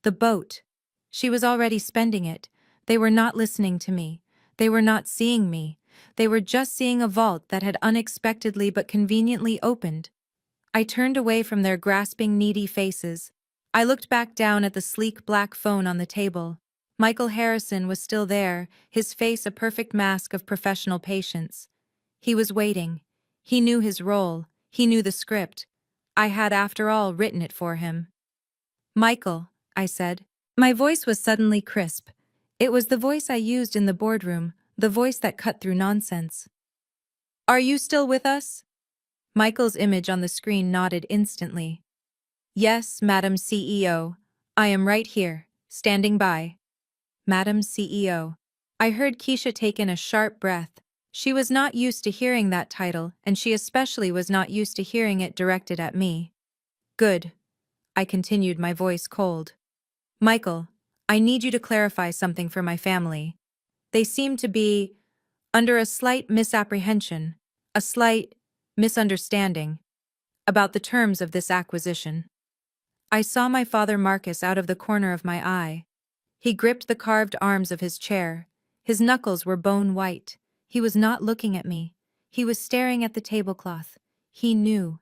the boat. She was already spending it. They were not listening to me. They were not seeing me. They were just seeing a vault that had unexpectedly but conveniently opened. I turned away from their grasping, needy faces. I looked back down at the sleek black phone on the table. Michael Harrison was still there, his face a perfect mask of professional patience. He was waiting. He knew his role. He knew the script. I had, after all, written it for him. "Michael," I said. My voice was suddenly crisp. It was the voice I used in the boardroom, the voice that cut through nonsense. "Are you still with us?" Michael's image on the screen nodded instantly. "Yes, Madam CEO. I am right here, standing by." Madam CEO. I heard Keisha take in a sharp breath. She was not used to hearing that title, and she especially was not used to hearing it directed at me. "Good," I continued, my voice cold. "Michael, I need you to clarify something for my family. They seem to be under a slight misapprehension, a slight misunderstanding about the terms of this acquisition." I saw my father Marcus out of the corner of my eye. He gripped the carved arms of his chair. His knuckles were bone white. He was not looking at me. He was staring at the tablecloth. He knew.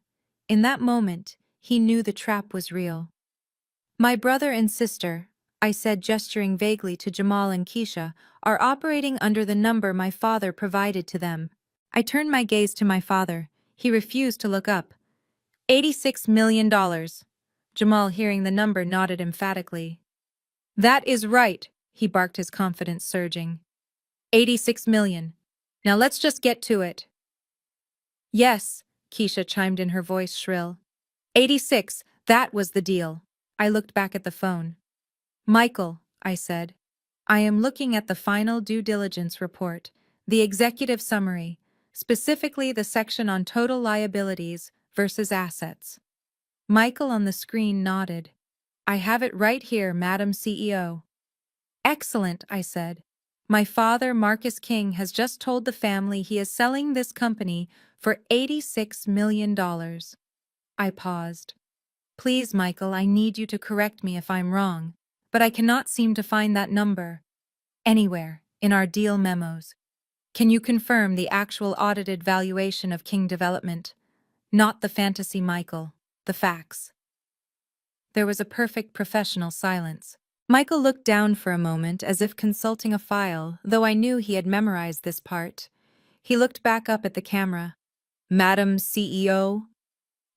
In that moment, he knew the trap was real. "My brother and sister," I said, gesturing vaguely to Jamal and Keisha, "are operating under the number my father provided to them." I turned my gaze to my father. He refused to look up. $86 million. Jamal, hearing the number, nodded emphatically. "That is right," he barked, his confidence surging. 86 million. Now let's just get to it." "Yes," Keisha chimed in, her voice shrill. 86, that was the deal. I looked back at the phone. "Michael," I said, "I am looking at the final due diligence report, the executive summary, specifically the section on total liabilities versus assets." Michael on the screen nodded. "I have it right here, Madam CEO." "Excellent," I said. "My father, Marcus King, has just told the family he is selling this company for $86 million. I paused. "Please, Michael, I need you to correct me if I'm wrong, but I cannot seem to find that number anywhere in our deal memos. Can you confirm the actual audited valuation of King Development? Not the fantasy, Michael, the facts." There was a perfect professional silence. Michael looked down for a moment as if consulting a file, though I knew he had memorized this part. He looked back up at the camera. Madam CEO?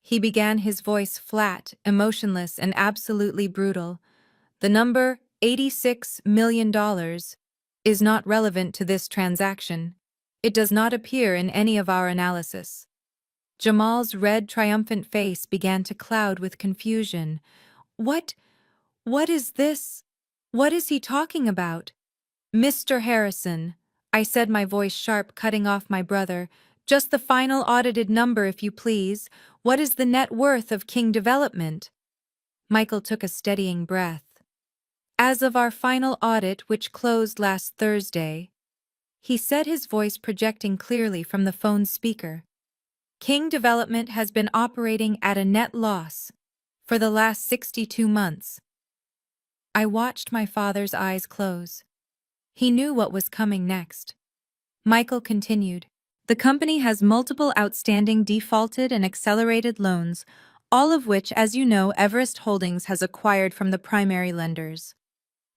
He began, his voice flat, emotionless, and absolutely brutal. The number $86 million is not relevant to this transaction. It does not appear in any of our analysis. Jamal's red, triumphant face began to cloud with confusion. What? What is this? What is he talking about? Mr. Harrison, I said, my voice sharp, cutting off my brother. Just the final audited number, if you please. What is the net worth of King Development? Michael took a steadying breath. As of our final audit, which closed last Thursday, he said, his voice projecting clearly from the phone speaker, King Development has been operating at a net loss for the last 62 months. I watched my father's eyes close. He knew what was coming next. Michael continued, the company has multiple outstanding defaulted and accelerated loans, all of which, as you know, Everest Holdings has acquired from the primary lenders.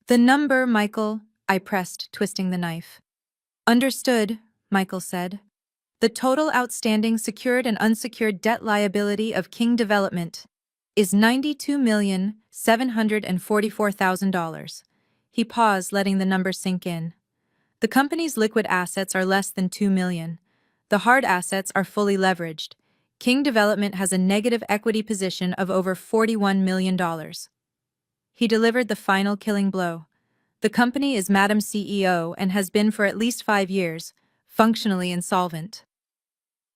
The number, Michael, I pressed, twisting the knife. Understood, Michael said. The total outstanding secured and unsecured debt liability of King Development is $92,744,000. He paused, letting the number sink in. The company's liquid assets are less than $2 million. The hard assets are fully leveraged. King Development has a negative equity position of over $41 million. He delivered the final killing blow. The company is Madam CEO and has been for at least 5 years, functionally insolvent.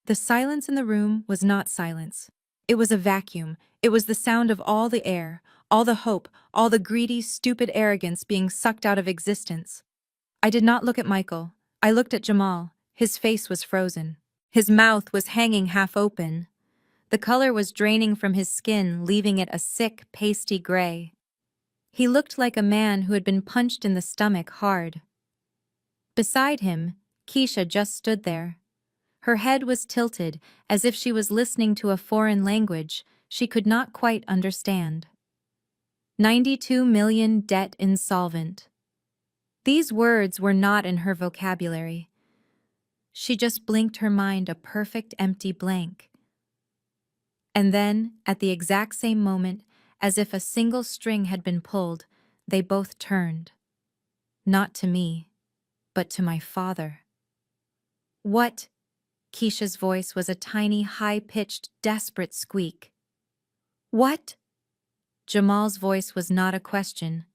The silence in the room was not silence. It was a vacuum. It was the sound of all the air, all the hope, all the greedy, stupid arrogance being sucked out of existence. I did not look at Michael. I looked at Jamal. His face was frozen. His mouth was hanging half open. The color was draining from his skin, leaving it a sick, pasty gray. He looked like a man who had been punched in the stomach hard. Beside him, Keisha just stood there. Her head was tilted, as if she was listening to a foreign language she could not quite understand. 92 million debt insolvent. These words were not in her vocabulary. She just blinked, her mind a perfect empty blank. And then, at the exact same moment, as if a single string had been pulled, they both turned. Not to me, but to my father. What? Keisha's voice was a tiny, high-pitched, desperate squeak. What? Jamal's voice was not a question.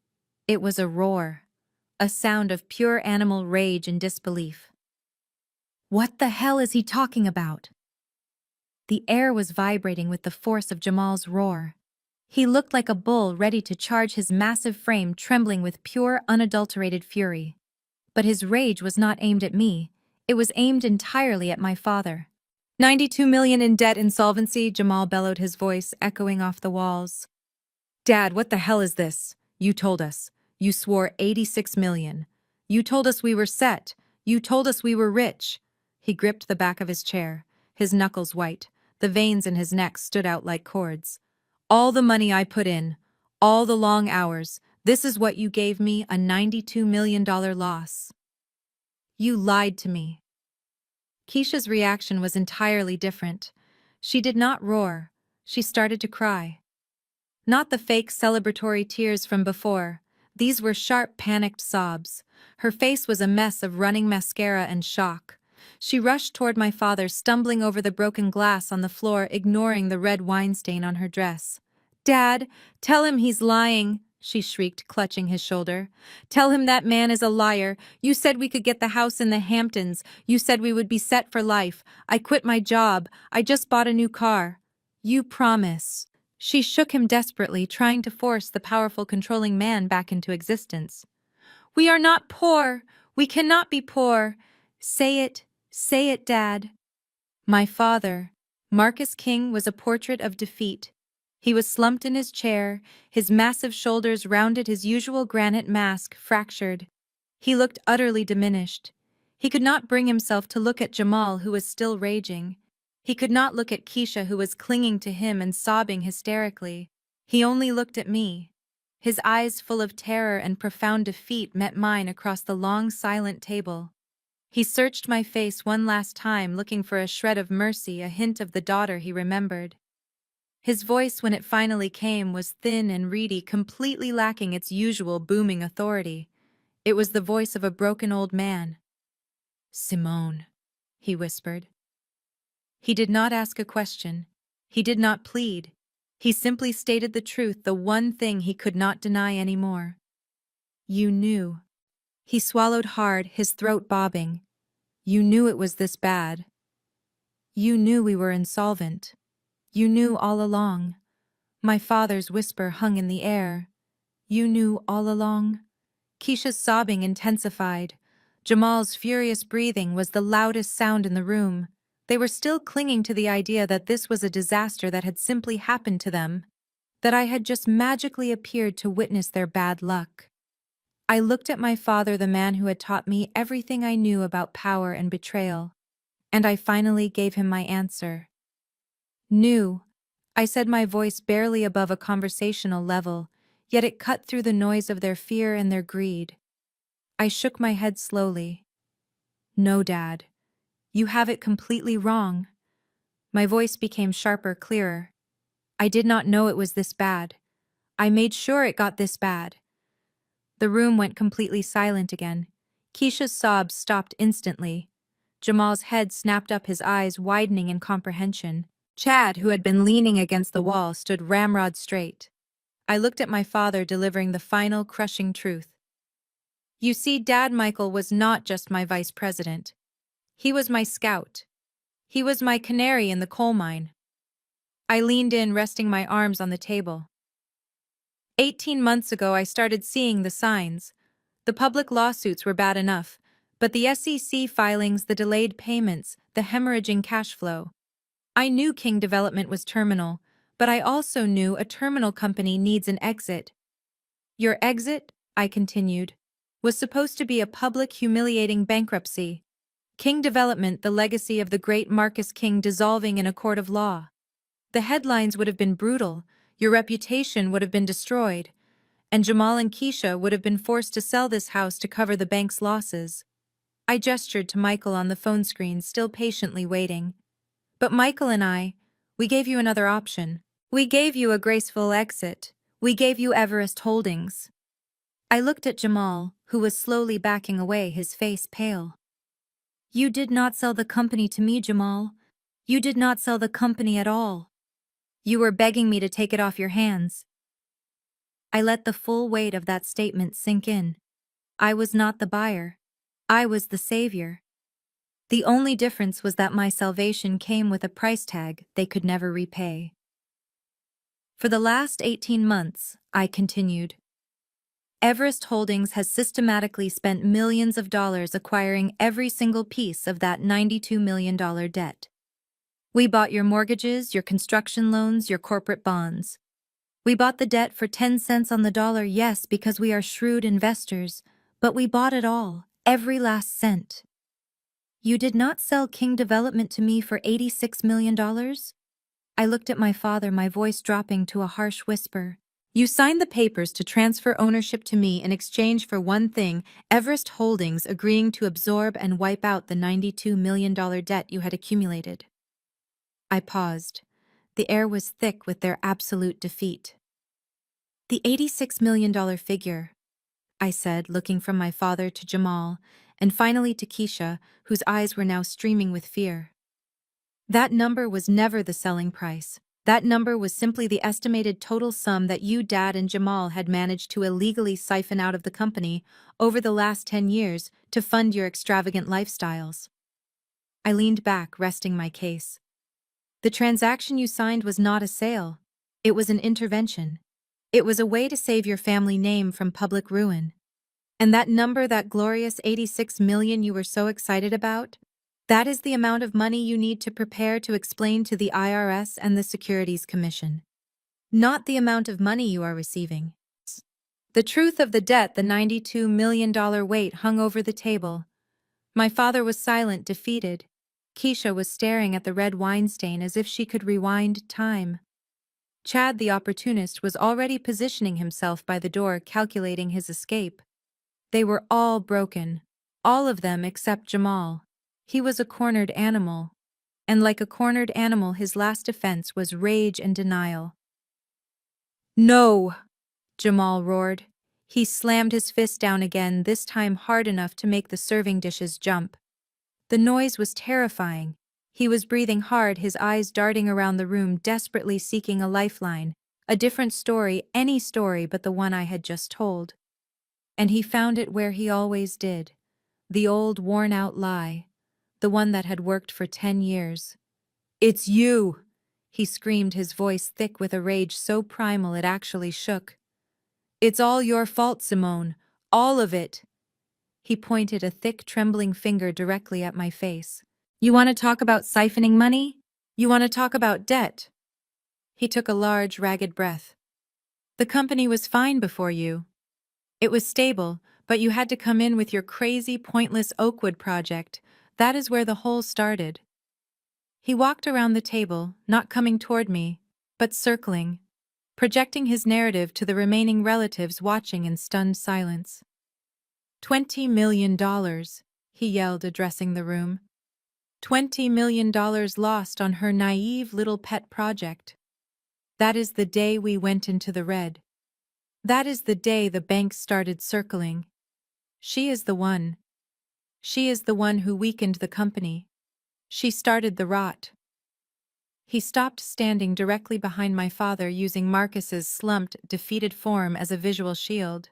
It was a roar, a sound of pure animal rage and disbelief. What the hell is he talking about? The air was vibrating with the force of Jamal's roar. He looked like a bull ready to charge, his massive frame trembling with pure, unadulterated fury. But his rage was not aimed at me. It was aimed entirely at my father. 92 million in debt insolvency, Jamal bellowed, his voice echoing off the walls. Dad, what the hell is this? You told us. You swore 86 million. You told us we were set. You told us we were rich. He gripped the back of his chair, his knuckles white. The veins in his neck stood out like cords. All the money I put in, all the long hours, this is what you gave me, a $92 million loss. You lied to me. Keisha's reaction was entirely different. She did not roar. She started to cry. Not the fake celebratory tears from before. These were sharp, panicked sobs. Her face was a mess of running mascara and shock. She rushed toward my father, stumbling over the broken glass on the floor, ignoring the red wine stain on her dress. Dad, tell him he's lying, she shrieked, clutching his shoulder. Tell him that man is a liar. You said we could get the house in the Hamptons. You said we would be set for life. I quit my job. I just bought a new car. You promise. She shook him desperately, trying to force the powerful, controlling man back into existence. We are not poor. We cannot be poor. Say it, Dad. My father, Marcus King, was a portrait of defeat. He was slumped in his chair, his massive shoulders rounded, his usual granite mask fractured. He looked utterly diminished. He could not bring himself to look at Jamal, who was still raging. He could not look at Keisha, who was clinging to him and sobbing hysterically. He only looked at me. His eyes, full of terror and profound defeat, met mine across the long, silent table. He searched my face one last time, looking for a shred of mercy, a hint of the daughter he remembered. His voice, when it finally came, was thin and reedy, completely lacking its usual booming authority. It was the voice of a broken old man. "Simone," he whispered. He did not ask a question. He did not plead. He simply stated the truth, the one thing he could not deny anymore. "You knew." He swallowed hard, his throat bobbing. "You knew it was this bad. You knew we were insolvent. You knew all along." My father's whisper hung in the air. "You knew all along?" Keisha's sobbing intensified. Jamal's furious breathing was the loudest sound in the room. They were still clinging to the idea that this was a disaster that had simply happened to them, that I had just magically appeared to witness their bad luck. I looked at my father, the man who had taught me everything I knew about power and betrayal, and I finally gave him my answer. "Knew," I said, my voice barely above a conversational level, yet it cut through the noise of their fear and their greed. I shook my head slowly. "No, Dad. You have it completely wrong." My voice became sharper, clearer. "I did not know it was this bad. I made sure it got this bad." The room went completely silent again. Keisha's sobs stopped instantly. Jamal's head snapped up, his eyes widening in comprehension. Chad, who had been leaning against the wall, stood ramrod straight. I looked at my father, delivering the final, crushing truth. "You see, Dad, Michael was not just my vice president. He was my scout. He was my canary in the coal mine." I leaned in, resting my arms on the table. 18 months ago, I started seeing the signs. The public lawsuits were bad enough, but the SEC filings, the delayed payments, the hemorrhaging cash flow. I knew King Development was terminal, but I also knew a terminal company needs an exit. "Your exit," I continued, "was supposed to be a public, humiliating bankruptcy. King Development, the legacy of the great Marcus King, dissolving in a court of law. The headlines would have been brutal, your reputation would have been destroyed, and Jamal and Keisha would have been forced to sell this house to cover the bank's losses." I gestured to Michael on the phone screen, still patiently waiting. "But Michael and we gave you another option. We gave you a graceful exit. We gave you Everest Holdings." I looked at Jamal, who was slowly backing away, his face pale. "You did not sell the company to me, Jamal. You did not sell the company at all. You were begging me to take it off your hands." I let the full weight of that statement sink in. I was not the buyer. I was the savior. The only difference was that my salvation came with a price tag they could never repay. "For the last 18 months, I continued, Everest Holdings has systematically spent millions of dollars acquiring every single piece of that $92 million debt. We bought your mortgages, your construction loans, your corporate bonds. We bought the debt for 10 cents on the dollar, yes, because we are shrewd investors, but we bought it all, every last cent. You did not sell King Development to me for $86 million? I looked at my father, my voice dropping to a harsh whisper. "You signed the papers to transfer ownership to me in exchange for one thing, Everest Holdings agreeing to absorb and wipe out the $92 million debt you had accumulated." I paused. The air was thick with their absolute defeat. "The $86 million figure," I said, looking from my father to Jamal, and finally to Keisha, whose eyes were now streaming with fear. "That number was never the selling price. That number was simply the estimated total sum that you, Dad, and Jamal had managed to illegally siphon out of the company over the last 10 years to fund your extravagant lifestyles." I leaned back, resting my case. "The transaction you signed was not a sale. It was an intervention. It was a way to save your family name from public ruin. And that number, that glorious 86 million you were so excited about, that is the amount of money you need to prepare to explain to the IRS and the Securities Commission. Not the amount of money you are receiving. The truth of the debt, the $92 million weight hung over the table. My father was silent, defeated. Keisha was staring at the red wine stain as if she could rewind time. Chad, the opportunist, was already positioning himself by the door, calculating his escape. They were all broken. All of them except Jamal. He was a cornered animal. And like a cornered animal, his last defense was rage and denial. No! Jamal roared. He slammed his fist down again, this time hard enough to make the serving dishes jump. The noise was terrifying. He was breathing hard, his eyes darting around the room, desperately seeking a lifeline, a different story, any story but the one I had just told. And he found it where he always did. The old worn-out lie. The one that had worked for 10 years. "It's you!" he screamed, his voice thick with a rage so primal it actually shook. "It's all your fault, Simone. All of it." He pointed a thick, trembling finger directly at my face. "You want to talk about siphoning money? You want to talk about debt?" He took a large, ragged breath. "The company was fine before you. It was stable, but you had to come in with your crazy, pointless Oakwood project. That is where the hole started." He walked around the table, not coming toward me, but circling, projecting his narrative to the remaining relatives watching in stunned silence. $20 million, he yelled, addressing the room. $20 million lost on her naive little pet project. That is the day we went into the red. That is the day the banks started circling. She is the one. She is the one who weakened the company. She started the rot. He stopped, standing directly behind my father, using Marcus's slumped, defeated form as a visual shield.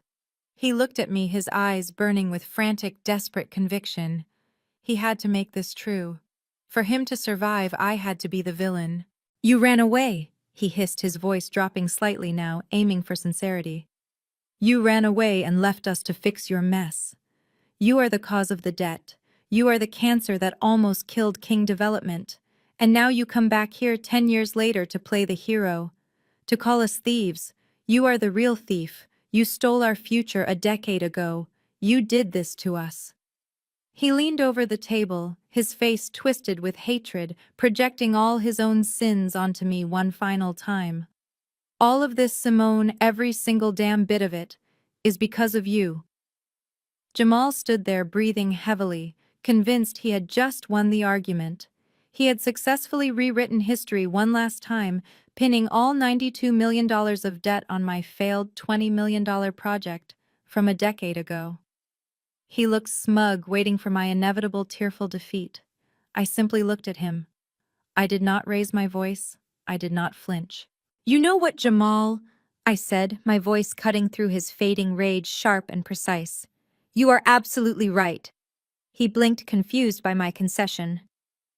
He looked at me, his eyes burning with frantic, desperate conviction. He had to make this true. For him to survive, I had to be the villain. "You ran away," he hissed, his voice dropping slightly now, aiming for sincerity. "You ran away and left us to fix your mess. You are the cause of the debt. You are the cancer that almost killed King Development. And now you come back here 10 years later to play the hero. To call us thieves. You are the real thief. You stole our future a decade ago. You did this to us." He leaned over the table, his face twisted with hatred, projecting all his own sins onto me one final time. "All of this, Simone, every single damn bit of it, is because of you." Jamal stood there breathing heavily, convinced he had just won the argument. He had successfully rewritten history one last time, pinning all $92 million of debt on my failed $20 million project from a decade ago. He looked smug, waiting for my inevitable tearful defeat. I simply looked at him. I did not raise my voice. I did not flinch. "You know what, Jamal?" I said, my voice cutting through his fading rage, sharp and precise. "You are absolutely right." He blinked, confused by my concession.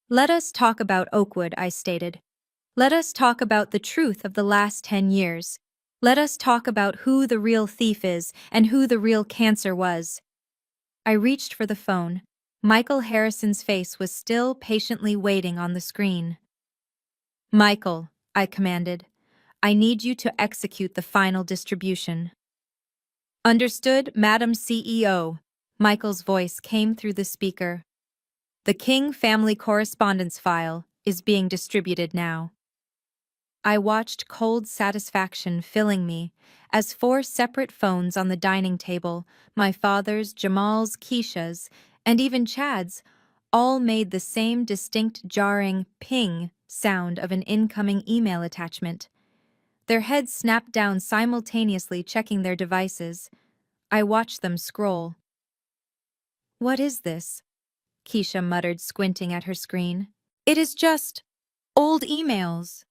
"Let us talk about Oakwood," I stated. "Let us talk about the truth of the last 10 years. Let us talk about who the real thief is and who the real cancer was." I reached for the phone. Michael Harrison's face was still patiently waiting on the screen. "Michael," I commanded, "I need you to execute the final distribution." "Understood, Madam CEO." Michael's voice came through the speaker. "The King family correspondence file is being distributed now." I watched, cold satisfaction filling me, as 4 separate phones on the dining table, my father's, Jamal's, Keisha's, and even Chad's, all made the same distinct jarring ping sound of an incoming email attachment. Their heads snapped down simultaneously, checking their devices. I watched them scroll. "What is this?" Keisha muttered, squinting at her screen. "It is just old emails."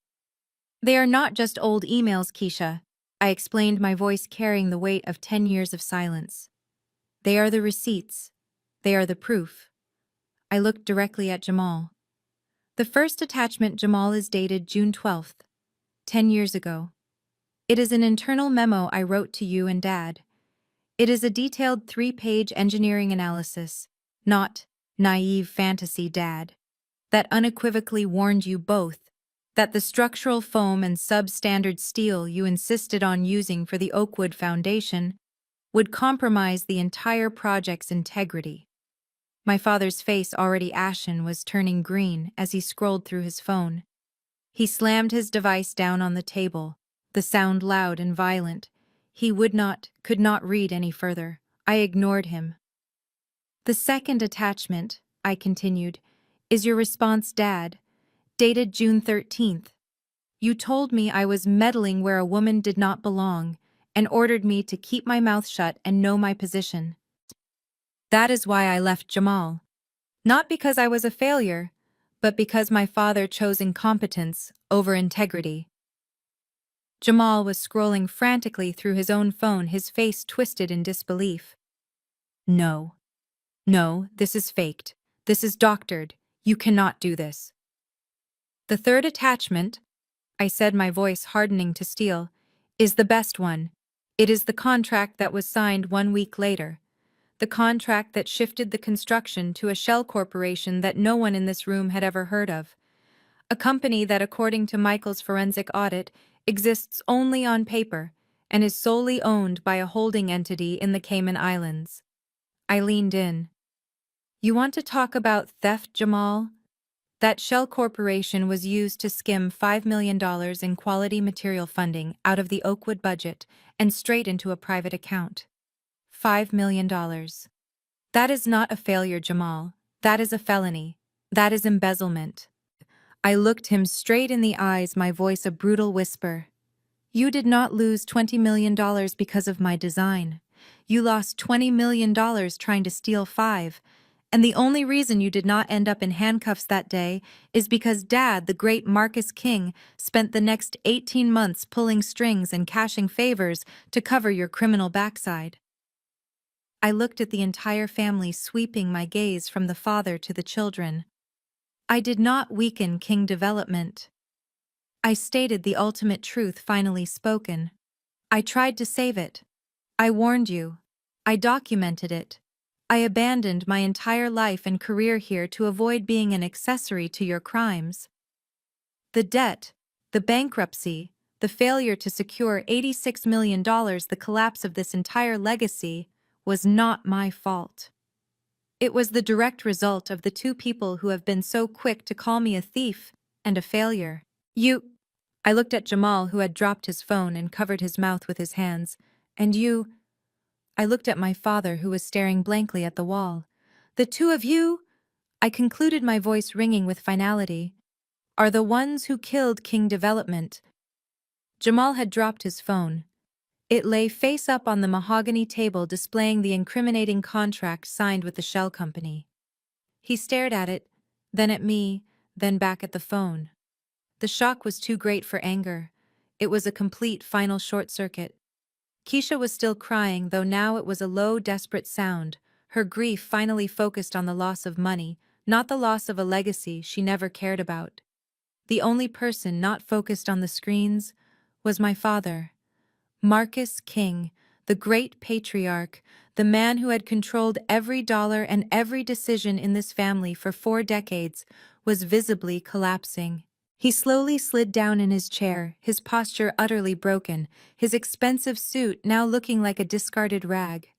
"They are not just old emails, Keisha," I explained, my voice carrying the weight of 10 years of silence. "They are the receipts. They are the proof." I looked directly at Jamal. The first attachment, Jamal, is dated June 12th, 10 years ago. It is an internal memo I wrote to you and Dad. It is a detailed 3-page engineering analysis, not naive fantasy, Dad, that unequivocally warned you both that the structural foam and substandard steel you insisted on using for the Oakwood Foundation would compromise the entire project's integrity. My father's face, already ashen, was turning green as he scrolled through his phone. He slammed his device down on the table, the sound loud and violent. He could not read any further. I ignored him. The second attachment, I continued, is your response, Dad, dated June 13th. You told me I was meddling where a woman did not belong and ordered me to keep my mouth shut and know my position. That is why I left Jamal. Not because I was a failure, but because my father chose incompetence over integrity. Jamal was scrolling frantically through his own phone, his face twisted in disbelief. No. No, this is faked. This is doctored. You cannot do this. The third attachment, I said, my voice hardening to steel, is the best one. It is the contract that was signed 1 week later. The contract that shifted the construction to a shell corporation that no one in this room had ever heard of. A company that, according to Michael's forensic audit, exists only on paper and is solely owned by a holding entity in the Cayman Islands. I leaned in. You want to talk about theft, Jamal? That shell corporation was used to skim $5 million in quality material funding out of the Oakwood budget and straight into a private account. $5 million. That is not a failure, Jamal. That is a felony. That is embezzlement. I looked him straight in the eyes, my voice a brutal whisper. You did not lose $20 million because of my design. You lost $20 million trying to steal 5. And the only reason you did not end up in handcuffs that day is because Dad, the great Marcus King, spent the next 18 months pulling strings and cashing favors to cover your criminal backside. I looked at the entire family, sweeping my gaze from the father to the children. I did not weaken King development. I stated the ultimate truth finally spoken. I tried to save it. I warned you. I documented it. I abandoned my entire life and career here to avoid being an accessory to your crimes. The debt, the bankruptcy, the failure to secure $86 million, the collapse of this entire legacy, was not my fault. It was the direct result of the two people who have been so quick to call me a thief and a failure. I looked at Jamal, who had dropped his phone and covered his mouth with his hands. And you... I looked at my father, who was staring blankly at the wall. The two of you, I concluded, my voice ringing with finality, are the ones who killed King Development. Jamal had dropped his phone. It lay face up on the mahogany table, displaying the incriminating contract signed with the shell company. He stared at it, then at me, then back at the phone. The shock was too great for anger. It was a complete final short circuit. Keisha was still crying, though now it was a low, desperate sound. Her grief finally focused on the loss of money, not the loss of a legacy she never cared about. The only person not focused on the screens was my father. Marcus King, the great patriarch, the man who had controlled every dollar and every decision in this family for 4 decades, was visibly collapsing. He slowly slid down in his chair, his posture utterly broken, his expensive suit now looking like a discarded rag.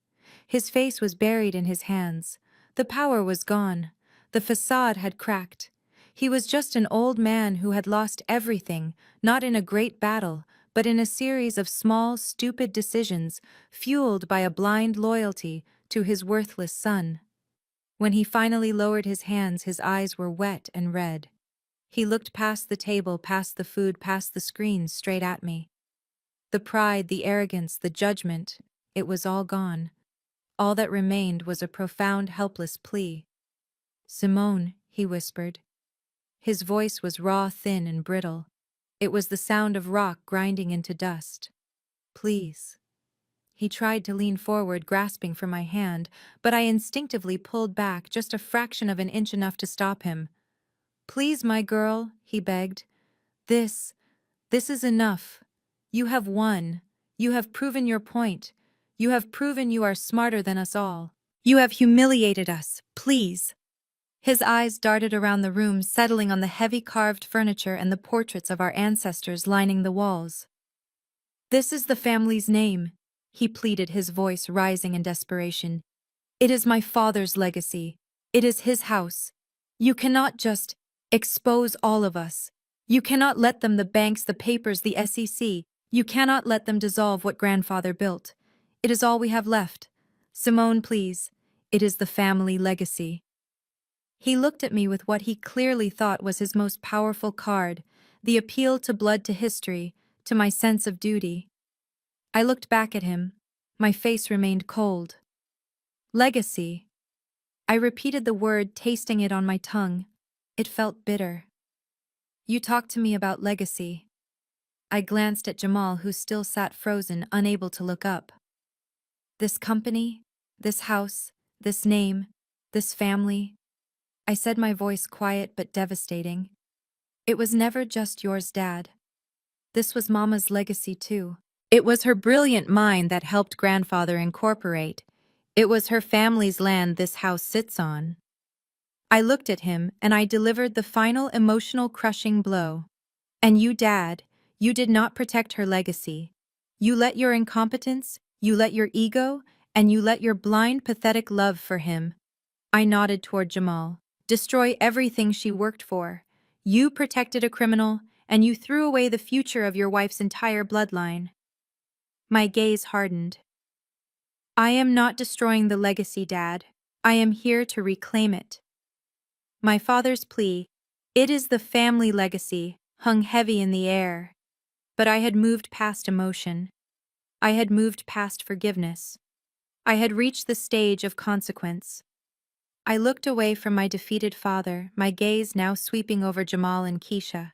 His face was buried in his hands. The power was gone. The facade had cracked. He was just an old man who had lost everything, not in a great battle, but in a series of small, stupid decisions, fueled by a blind loyalty to his worthless son. When he finally lowered his hands, his eyes were wet and red. He looked past the table, past the food, past the screens, straight at me. The pride, the arrogance, the judgment, it was all gone. All that remained was a profound, helpless plea. "Simone," he whispered. His voice was raw, thin, and brittle. It was the sound of rock grinding into dust. "Please." He tried to lean forward, grasping for my hand, but I instinctively pulled back just a fraction of an inch, enough to stop him. "Please, my girl," he begged. This is enough. You have won. You have proven your point. You have proven you are smarter than us all. You have humiliated us. Please." His eyes darted around the room, settling on the heavy carved furniture and the portraits of our ancestors lining the walls. "This is the family's name," he pleaded, his voice rising in desperation. "It is my father's legacy. It is his house. You cannot just expose all of us. You cannot let them, the banks, the papers, the SEC. You cannot let them dissolve what grandfather built. It is all we have left. Simone, please. It is the family legacy. He looked at me with what he clearly thought was his most powerful card, the appeal to blood, to history, to my sense of duty. I looked back at him. My face remained cold. Legacy. I repeated the word, tasting it on my tongue. It felt bitter. You talked to me about legacy. I glanced at Jamal, who still sat frozen, unable to look up. This company, this house, this name, this family. I said, my voice quiet but devastating. It was never just yours, Dad. This was Mama's legacy too. It was her brilliant mind that helped Grandfather incorporate. It was her family's land this house sits on. I looked at him and I delivered the final emotional crushing blow. And you, Dad, you did not protect her legacy. You let your incompetence, you let your ego, and you let your blind, pathetic love for him. I nodded toward Jamal. Destroy everything she worked for. You protected a criminal, and you threw away the future of your wife's entire bloodline. My gaze hardened. I am not destroying the legacy, Dad. I am here to reclaim it. My father's plea, it is the family legacy, hung heavy in the air. But I had moved past emotion. I had moved past forgiveness. I had reached the stage of consequence. I looked away from my defeated father, my gaze now sweeping over Jamal and Keisha.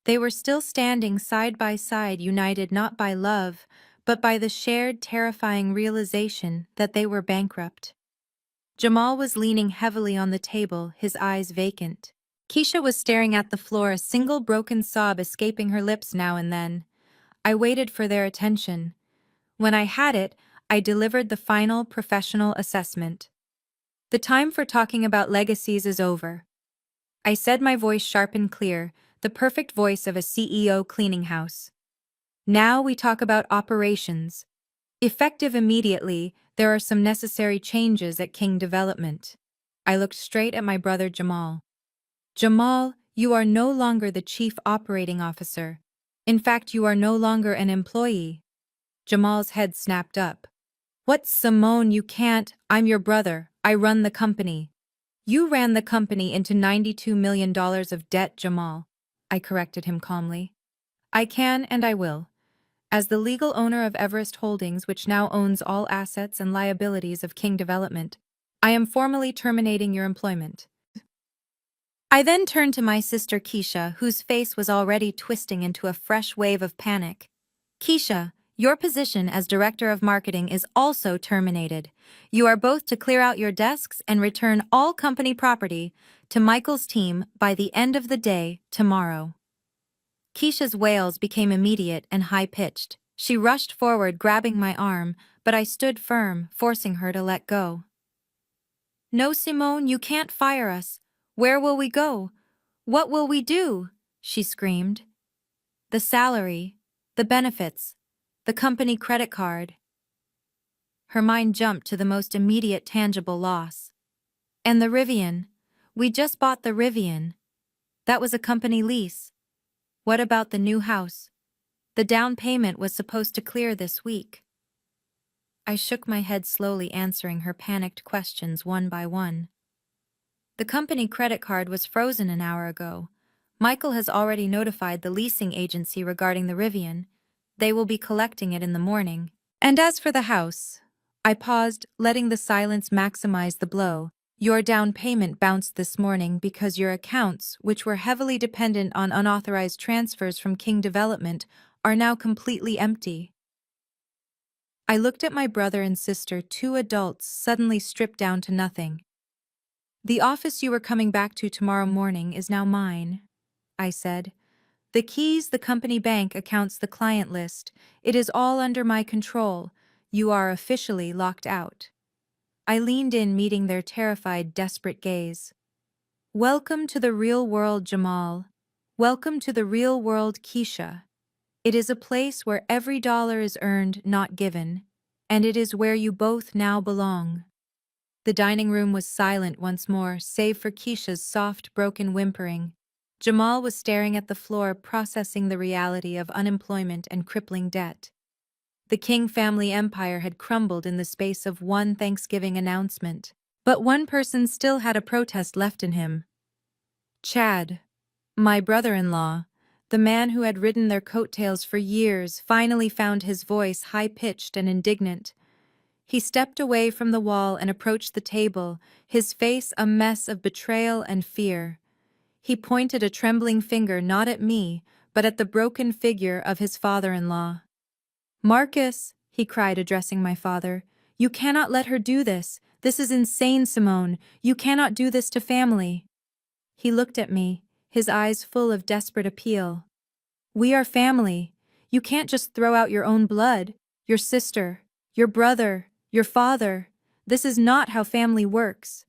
They were still standing side by side, united not by love, but by the shared, terrifying realization that they were bankrupt. Jamal was leaning heavily on the table, his eyes vacant. Keisha was staring at the floor, a single broken sob escaping her lips now and then. I waited for their attention. When I had it, I delivered the final professional assessment. The time for talking about legacies is over. I said, my voice sharp and clear, the perfect voice of a CEO cleaning house. Now we talk about operations. Effective immediately, there are some necessary changes at King Development. I looked straight at my brother Jamal. Jamal, you are no longer the chief operating officer. In fact, you are no longer an employee. Jamal's head snapped up. What, Simone, you can't. I'm your brother. I run the company. You ran the company into $92 million of debt, Jamal. I corrected him calmly. I can and I will. As the legal owner of Everest Holdings, which now owns all assets and liabilities of King Development, I am formally terminating your employment. I then turned to my sister Keisha, whose face was already twisting into a fresh wave of panic. Keisha, your position as Director of Marketing is also terminated. You are both to clear out your desks and return all company property to Michael's team by the end of the day tomorrow. Keisha's wails became immediate and high-pitched. She rushed forward, grabbing my arm, but I stood firm, forcing her to let go. No, Simone, you can't fire us. Where will we go? What will we do? She screamed. The salary, the benefits, the company credit card. Her mind jumped to the most immediate tangible loss. And the Rivian. We just bought the Rivian. That was a company lease. What about the new house? The down payment was supposed to clear this week. I shook my head slowly, answering her panicked questions one by one. The company credit card was frozen an hour ago. Michael has already notified the leasing agency regarding the Rivian. They will be collecting it in the morning. And as for the house, I paused, letting the silence maximize the blow. Your down payment bounced this morning because your accounts, which were heavily dependent on unauthorized transfers from King Development, are now completely empty. I looked at my brother and sister, two adults suddenly stripped down to nothing. The office you were coming back to tomorrow morning is now mine, I said. The keys, the company bank accounts, the client list, it is all under my control. You are officially locked out. I leaned in, meeting their terrified, desperate gaze. Welcome to the real world, Jamal. Welcome to the real world, Keisha. It is a place where every dollar is earned, not given, and it is where you both now belong. The dining room was silent once more, save for Keisha's soft, broken whimpering. Jamal was staring at the floor, processing the reality of unemployment and crippling debt. The King family empire had crumbled in the space of one Thanksgiving announcement. But one person still had a protest left in him. Chad, my brother-in-law, the man who had ridden their coattails for years, finally found his voice high-pitched and indignant. He stepped away from the wall and approached the table, his face a mess of betrayal and fear. He pointed a trembling finger not at me, but at the broken figure of his father-in-law. "Marcus," he cried, addressing my father, "you cannot let her do this. This is insane, Simone. You cannot do this to family." He looked at me, his eyes full of desperate appeal. "We are family. You can't just throw out your own blood, your sister, your brother, your father. This is not how family works."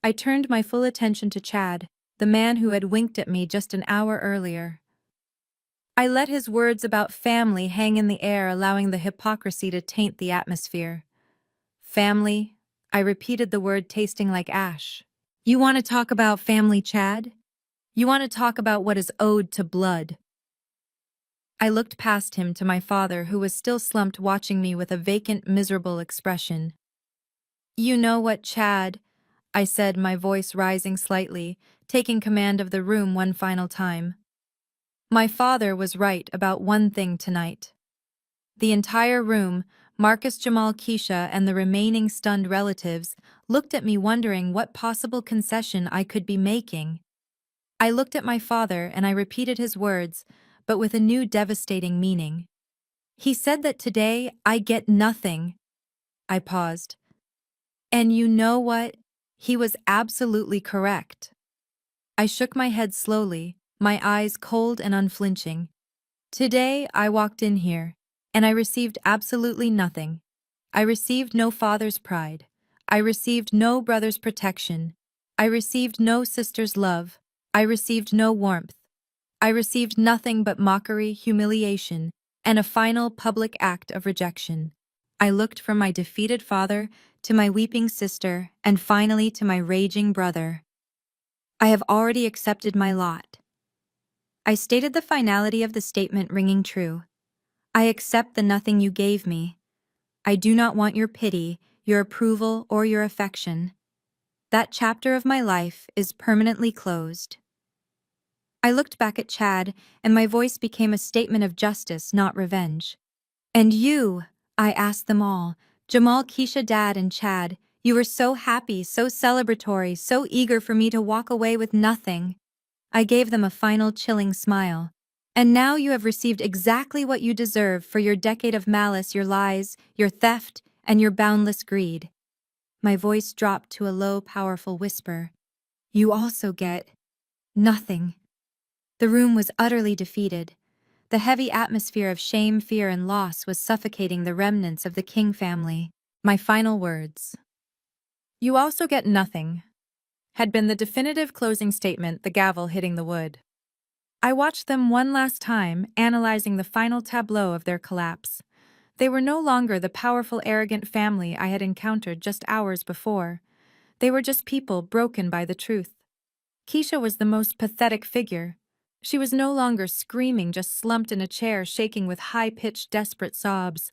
I turned my full attention to Chad, the man who had winked at me just an hour earlier. I let his words about family hang in the air, allowing the hypocrisy to taint the atmosphere. "Family," I repeated the word, tasting like ash. "You want to talk about family, Chad? You want to talk about what is owed to blood?" I looked past him to my father, who was still slumped watching me with a vacant, miserable expression. "You know what, Chad?" I said, my voice rising slightly, taking command of the room one final time. My father was right about one thing tonight. The entire room, Marcus, Jamal, Keisha, and the remaining stunned relatives, looked at me wondering what possible concession I could be making. I looked at my father and I repeated his words, but with a new devastating meaning. He said that today I get nothing. I paused. And you know what? He was absolutely correct. I shook my head slowly, my eyes cold and unflinching. Today I walked in here, and I received absolutely nothing. I received no father's pride. I received no brother's protection. I received no sister's love. I received no warmth. I received nothing but mockery, humiliation, and a final public act of rejection. I looked from my defeated father to my weeping sister and finally to my raging brother. I have already accepted my lot. I stated the finality of the statement ringing true. I accept the nothing you gave me. I do not want your pity, your approval, or your affection. That chapter of my life is permanently closed. I looked back at Chad, and my voice became a statement of justice, not revenge. "And you," I asked them all, Jamal, Keisha, Dad, and Chad, "you were so happy, so celebratory, so eager for me to walk away with nothing." I gave them a final chilling smile. "And now you have received exactly what you deserve for your decade of malice, your lies, your theft, and your boundless greed." My voice dropped to a low, powerful whisper. "You also get nothing." The room was utterly defeated. The heavy atmosphere of shame, fear, and loss was suffocating the remnants of the King family. My final words, "You also get nothing," had been the definitive closing statement, the gavel hitting the wood. I watched them one last time, analyzing the final tableau of their collapse. They were no longer the powerful, arrogant family I had encountered just hours before. They were just people broken by the truth. Keisha was the most pathetic figure. She was no longer screaming, just slumped in a chair, shaking with high-pitched, desperate sobs.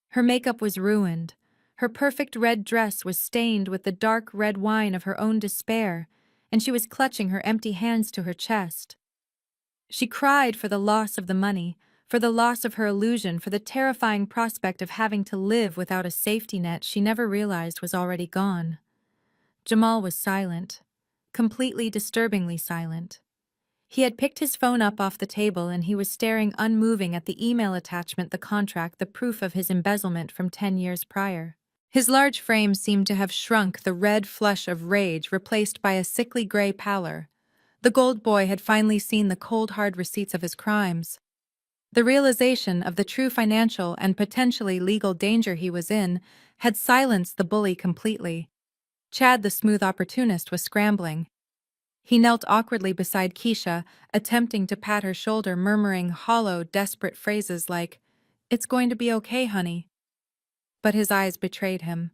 Her makeup was ruined. Her perfect red dress was stained with the dark red wine of her own despair, and she was clutching her empty hands to her chest. She cried for the loss of the money, for the loss of her illusion, for the terrifying prospect of having to live without a safety net she never realized was already gone. Jamal was silent, completely disturbingly silent. He had picked his phone up off the table and he was staring unmoving at the email attachment, the contract, the proof of his embezzlement from 10 years prior. His large frame seemed to have shrunk, the red flush of rage replaced by a sickly gray pallor. The gold boy had finally seen the cold, hard receipts of his crimes. The realization of the true financial and potentially legal danger he was in had silenced the bully completely. Chad, the smooth opportunist, was scrambling. He knelt awkwardly beside Keisha, attempting to pat her shoulder, murmuring hollow, desperate phrases like, "It's going to be okay, honey." But his eyes betrayed him.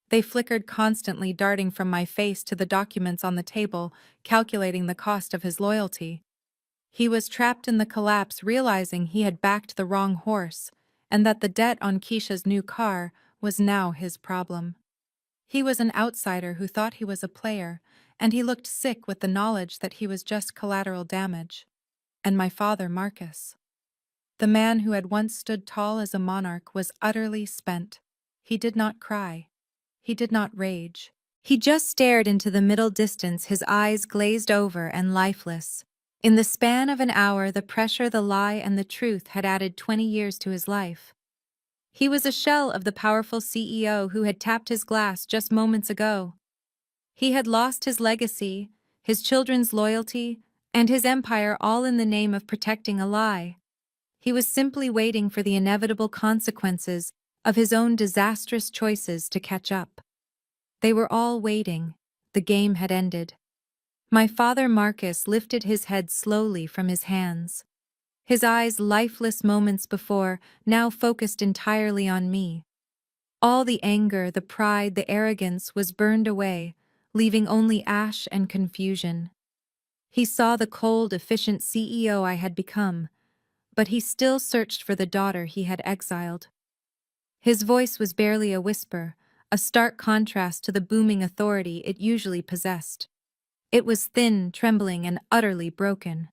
They flickered constantly, darting from my face to the documents on the table, calculating the cost of his loyalty. He was trapped in the collapse, realizing he had backed the wrong horse, and that the debt on Keisha's new car was now his problem. He was an outsider who thought he was a player, and he looked sick with the knowledge that he was just collateral damage. And my father, Marcus, the man who had once stood tall as a monarch, was utterly spent. He did not cry. He did not rage. He just stared into the middle distance, his eyes glazed over and lifeless. In the span of an hour, the pressure, the lie, and the truth had added 20 years to his life. He was a shell of the powerful CEO who had tapped his glass just moments ago. He had lost his legacy, his children's loyalty, and his empire, all in the name of protecting a lie. He was simply waiting for the inevitable consequences of his own disastrous choices to catch up. They were all waiting. The game had ended. My father, Marcus, lifted his head slowly from his hands. His eyes, lifeless moments before, now focused entirely on me. All the anger, the pride, the arrogance was burned away, leaving only ash and confusion. He saw the cold, efficient CEO I had become, but he still searched for the daughter he had exiled. His voice was barely a whisper, a stark contrast to the booming authority it usually possessed. It was thin, trembling, and utterly broken.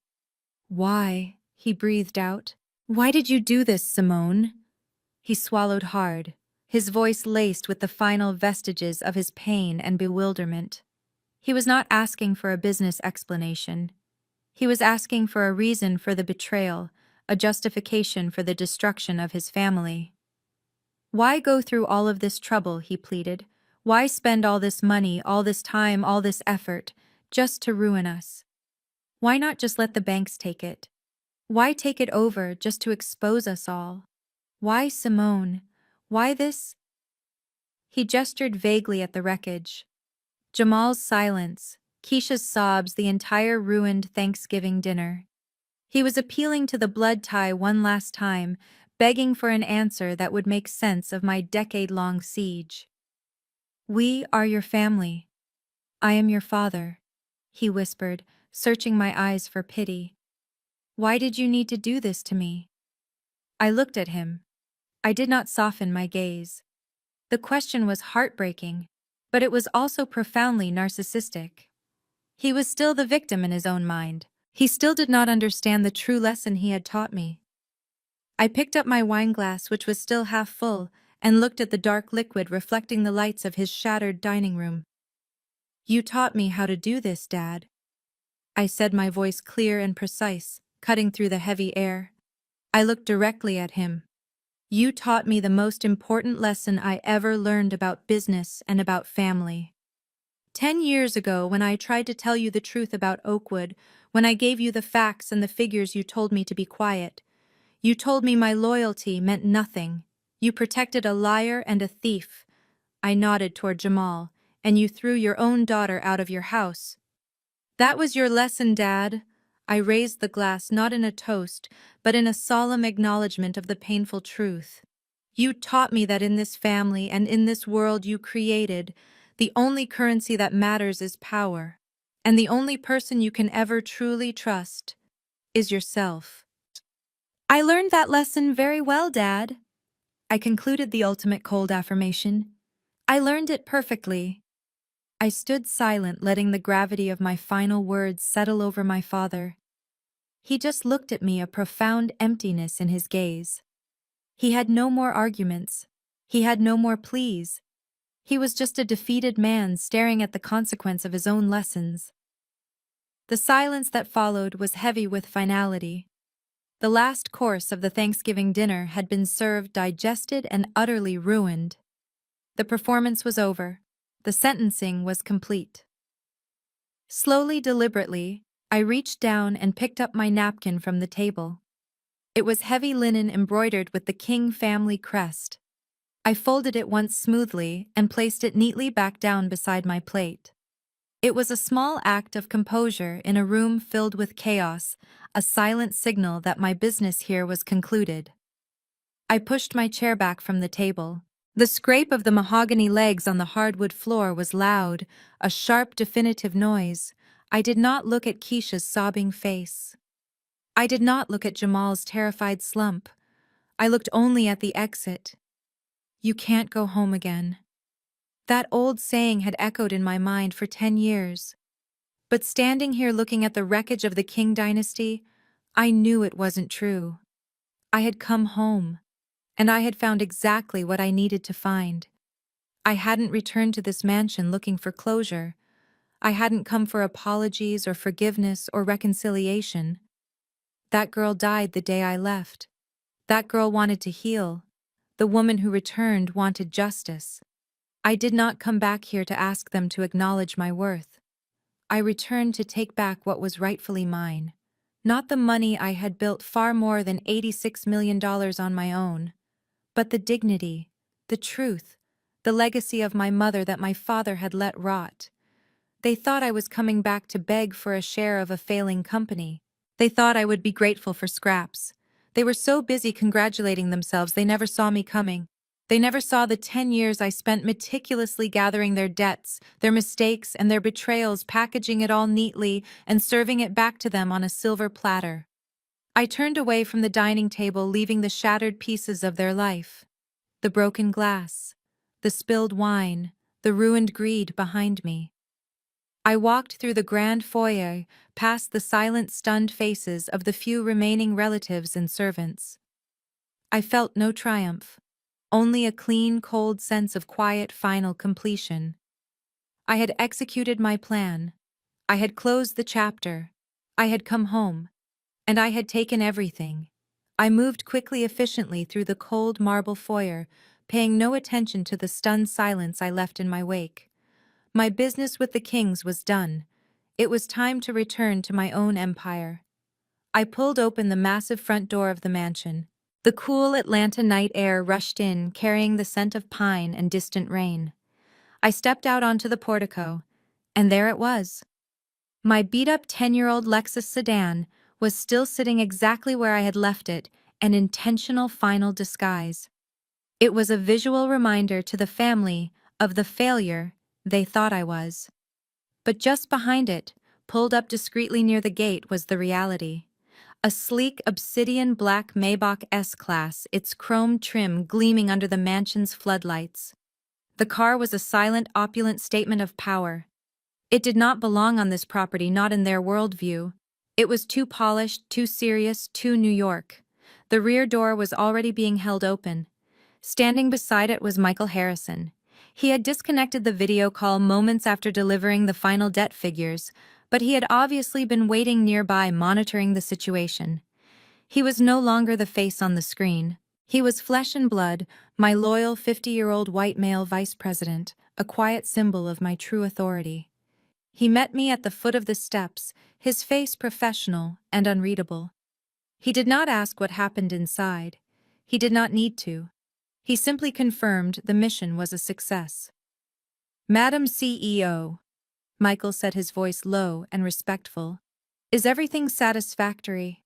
"Why?" he breathed out. "Why did you do this, Simone?" He swallowed hard, his voice laced with the final vestiges of his pain and bewilderment. He was not asking for a business explanation. He was asking for a reason for the betrayal, a justification for the destruction of his family. "Why go through all of this trouble?" he pleaded. "Why spend all this money, all this time, all this effort, just to ruin us? Why not just let the banks take it? Why take it over just to expose us all? Why Simone? Why this?" He gestured vaguely at the wreckage. Jamal's silence, Keisha's sobs, the entire ruined Thanksgiving dinner. He was appealing to the blood tie one last time, begging for an answer that would make sense of my decade-long siege. "We are your family. I am your father," he whispered, searching my eyes for pity. "Why did you need to do this to me?" I looked at him. I did not soften my gaze. The question was heartbreaking, but it was also profoundly narcissistic. He was still the victim in his own mind. He still did not understand the true lesson he had taught me. I picked up my wineglass, which was still half full, and looked at the dark liquid reflecting the lights of his shattered dining room. "You taught me how to do this, Dad," I said, my voice clear and precise, cutting through the heavy air. I looked directly at him. "You taught me the most important lesson I ever learned about business and about family. 10 years ago, when I tried to tell you the truth about Oakwood, when I gave you the facts and the figures, you told me to be quiet. You told me my loyalty meant nothing. You protected a liar and a thief." I nodded toward Jamal. "And you threw your own daughter out of your house. That was your lesson, Dad." I raised the glass, not in a toast, but in a solemn acknowledgement of the painful truth. "You taught me that in this family and in this world you created, the only currency that matters is power, and the only person you can ever truly trust is yourself." "I learned that lesson very well, Dad." I concluded the ultimate cold affirmation. "I learned it perfectly." I stood silent, letting the gravity of my final words settle over my father. He just looked at me, a profound emptiness in his gaze. He had no more arguments. He had no more pleas. He was just a defeated man staring at the consequence of his own lessons. The silence that followed was heavy with finality. The last course of the Thanksgiving dinner had been served, digested, and utterly ruined. The performance was over. The sentencing was complete. Slowly, deliberately, I reached down and picked up my napkin from the table. It was heavy linen embroidered with the King family crest. I folded it once smoothly and placed it neatly back down beside my plate. It was a small act of composure in a room filled with chaos, a silent signal that my business here was concluded. I pushed my chair back from the table. The scrape of the mahogany legs on the hardwood floor was loud, a sharp, definitive noise. I did not look at Keisha's sobbing face. I did not look at Jamal's terrified slump. I looked only at the exit. You can't go home again. That old saying had echoed in my mind for 10 years. But standing here looking at the wreckage of the King dynasty, I knew it wasn't true. I had come home, and I had found exactly what I needed to find. I hadn't returned to this mansion looking for closure. I hadn't come for apologies or forgiveness or reconciliation. That girl died the day I left. That girl wanted to heal. The woman who returned wanted justice. I did not come back here to ask them to acknowledge my worth. I returned to take back what was rightfully mine. Not the money I had built far more than $86 million on my own, but the dignity, the truth, the legacy of my mother that my father had let rot. They thought I was coming back to beg for a share of a failing company. They thought I would be grateful for scraps. They were so busy congratulating themselves they never saw me coming. They never saw the 10 years I spent meticulously gathering their debts, their mistakes, and their betrayals, packaging it all neatly and serving it back to them on a silver platter. I turned away from the dining table, leaving the shattered pieces of their life. The broken glass, the spilled wine, the ruined greed behind me. I walked through the grand foyer, past the silent, stunned faces of the few remaining relatives and servants. I felt no triumph, only a clean, cold sense of quiet, final completion. I had executed my plan. I had closed the chapter. I had come home. And I had taken everything. I moved quickly, efficiently through the cold marble foyer, paying no attention to the stunned silence I left in my wake. My business with the kings was done. It was time to return to my own empire. I pulled open the massive front door of the mansion. The cool Atlanta night air rushed in, carrying the scent of pine and distant rain. I stepped out onto the portico, and there it was. My beat-up 10-year-old Lexus sedan was still sitting exactly where I had left it, an intentional final disguise. It was a visual reminder to the family of the failure they thought I was. But just behind it, pulled up discreetly near the gate, was the reality. A sleek obsidian black Maybach S-Class, its chrome trim gleaming under the mansion's floodlights. The car was a silent, opulent statement of power. It did not belong on this property, not in their worldview. It was too polished, too serious, too New York. The rear door was already being held open. Standing beside it was Michael Harrison. He had disconnected the video call moments after delivering the final debt figures, but he had obviously been waiting nearby, monitoring the situation. He was no longer the face on the screen. He was flesh and blood, my loyal 50-year-old white male vice president, a quiet symbol of my true authority. He met me at the foot of the steps, his face professional and unreadable. He did not ask what happened inside. He did not need to. He simply confirmed the mission was a success. "Madam CEO," Michael said, his voice low and respectful, "is everything satisfactory?"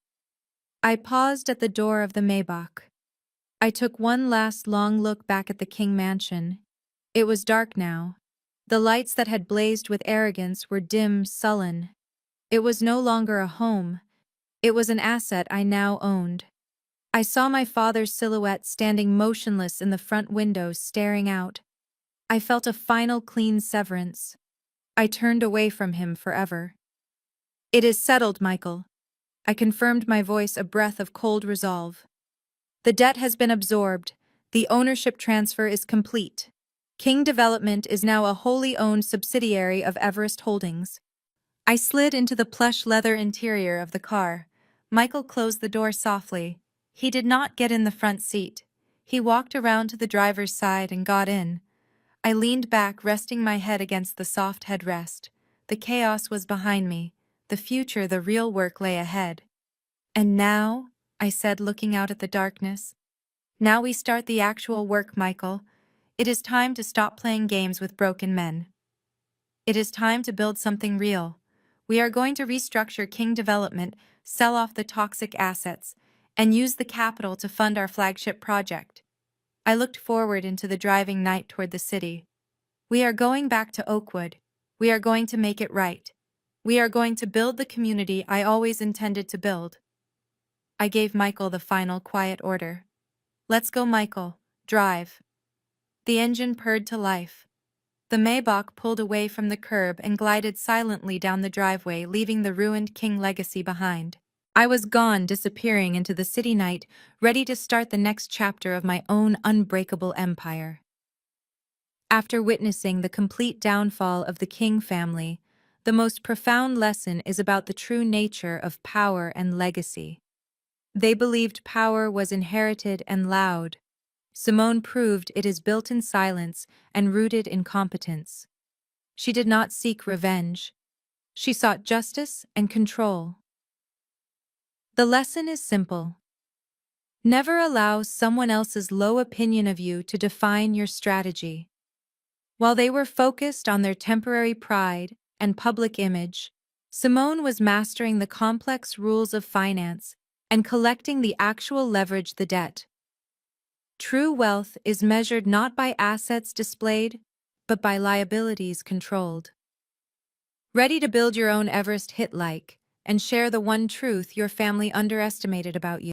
I paused at the door of the Maybach. I took one last long look back at the King mansion. It was dark now. The lights that had blazed with arrogance were dim, sullen. It was no longer a home. It was an asset I now owned. I saw my father's silhouette standing motionless in the front windows, staring out. I felt a final clean severance. I turned away from him forever. "It is settled, Michael." I confirmed, my voice a breath of cold resolve. "The debt has been absorbed. The ownership transfer is complete. King Development is now a wholly owned subsidiary of Everest Holdings." I slid into the plush leather interior of the car. Michael closed the door softly. He did not get in the front seat. He walked around to the driver's side and got in. I leaned back, resting my head against the soft headrest. The chaos was behind me. The future, the real work, lay ahead. "And now," I said, looking out at the darkness, "now we start the actual work, Michael. It is time to stop playing games with broken men. It is time to build something real. We are going to restructure King Development, sell off the toxic assets, and use the capital to fund our flagship project." I looked forward into the driving night toward the city. "We are going back to Oakwood. We are going to make it right. We are going to build the community I always intended to build." I gave Michael the final quiet order. Let's go, Michael. Drive. The engine purred to life. The Maybach pulled away from the curb and glided silently down the driveway, leaving the ruined King legacy behind. I was gone, disappearing into the city night, ready to start the next chapter of my own unbreakable empire. After witnessing the complete downfall of the King family, the most profound lesson is about the true nature of power and legacy. They believed power was inherited and loud. Simone proved it is built in silence and rooted in competence. She did not seek revenge. She sought justice and control. The lesson is simple. Never allow someone else's low opinion of you to define your strategy. While they were focused on their temporary pride and public image, Simone was mastering the complex rules of finance and collecting the actual leverage, the debt. True wealth is measured not by assets displayed, but by liabilities controlled. Ready to build your own Everest hit-like and share the one truth your family underestimated about you.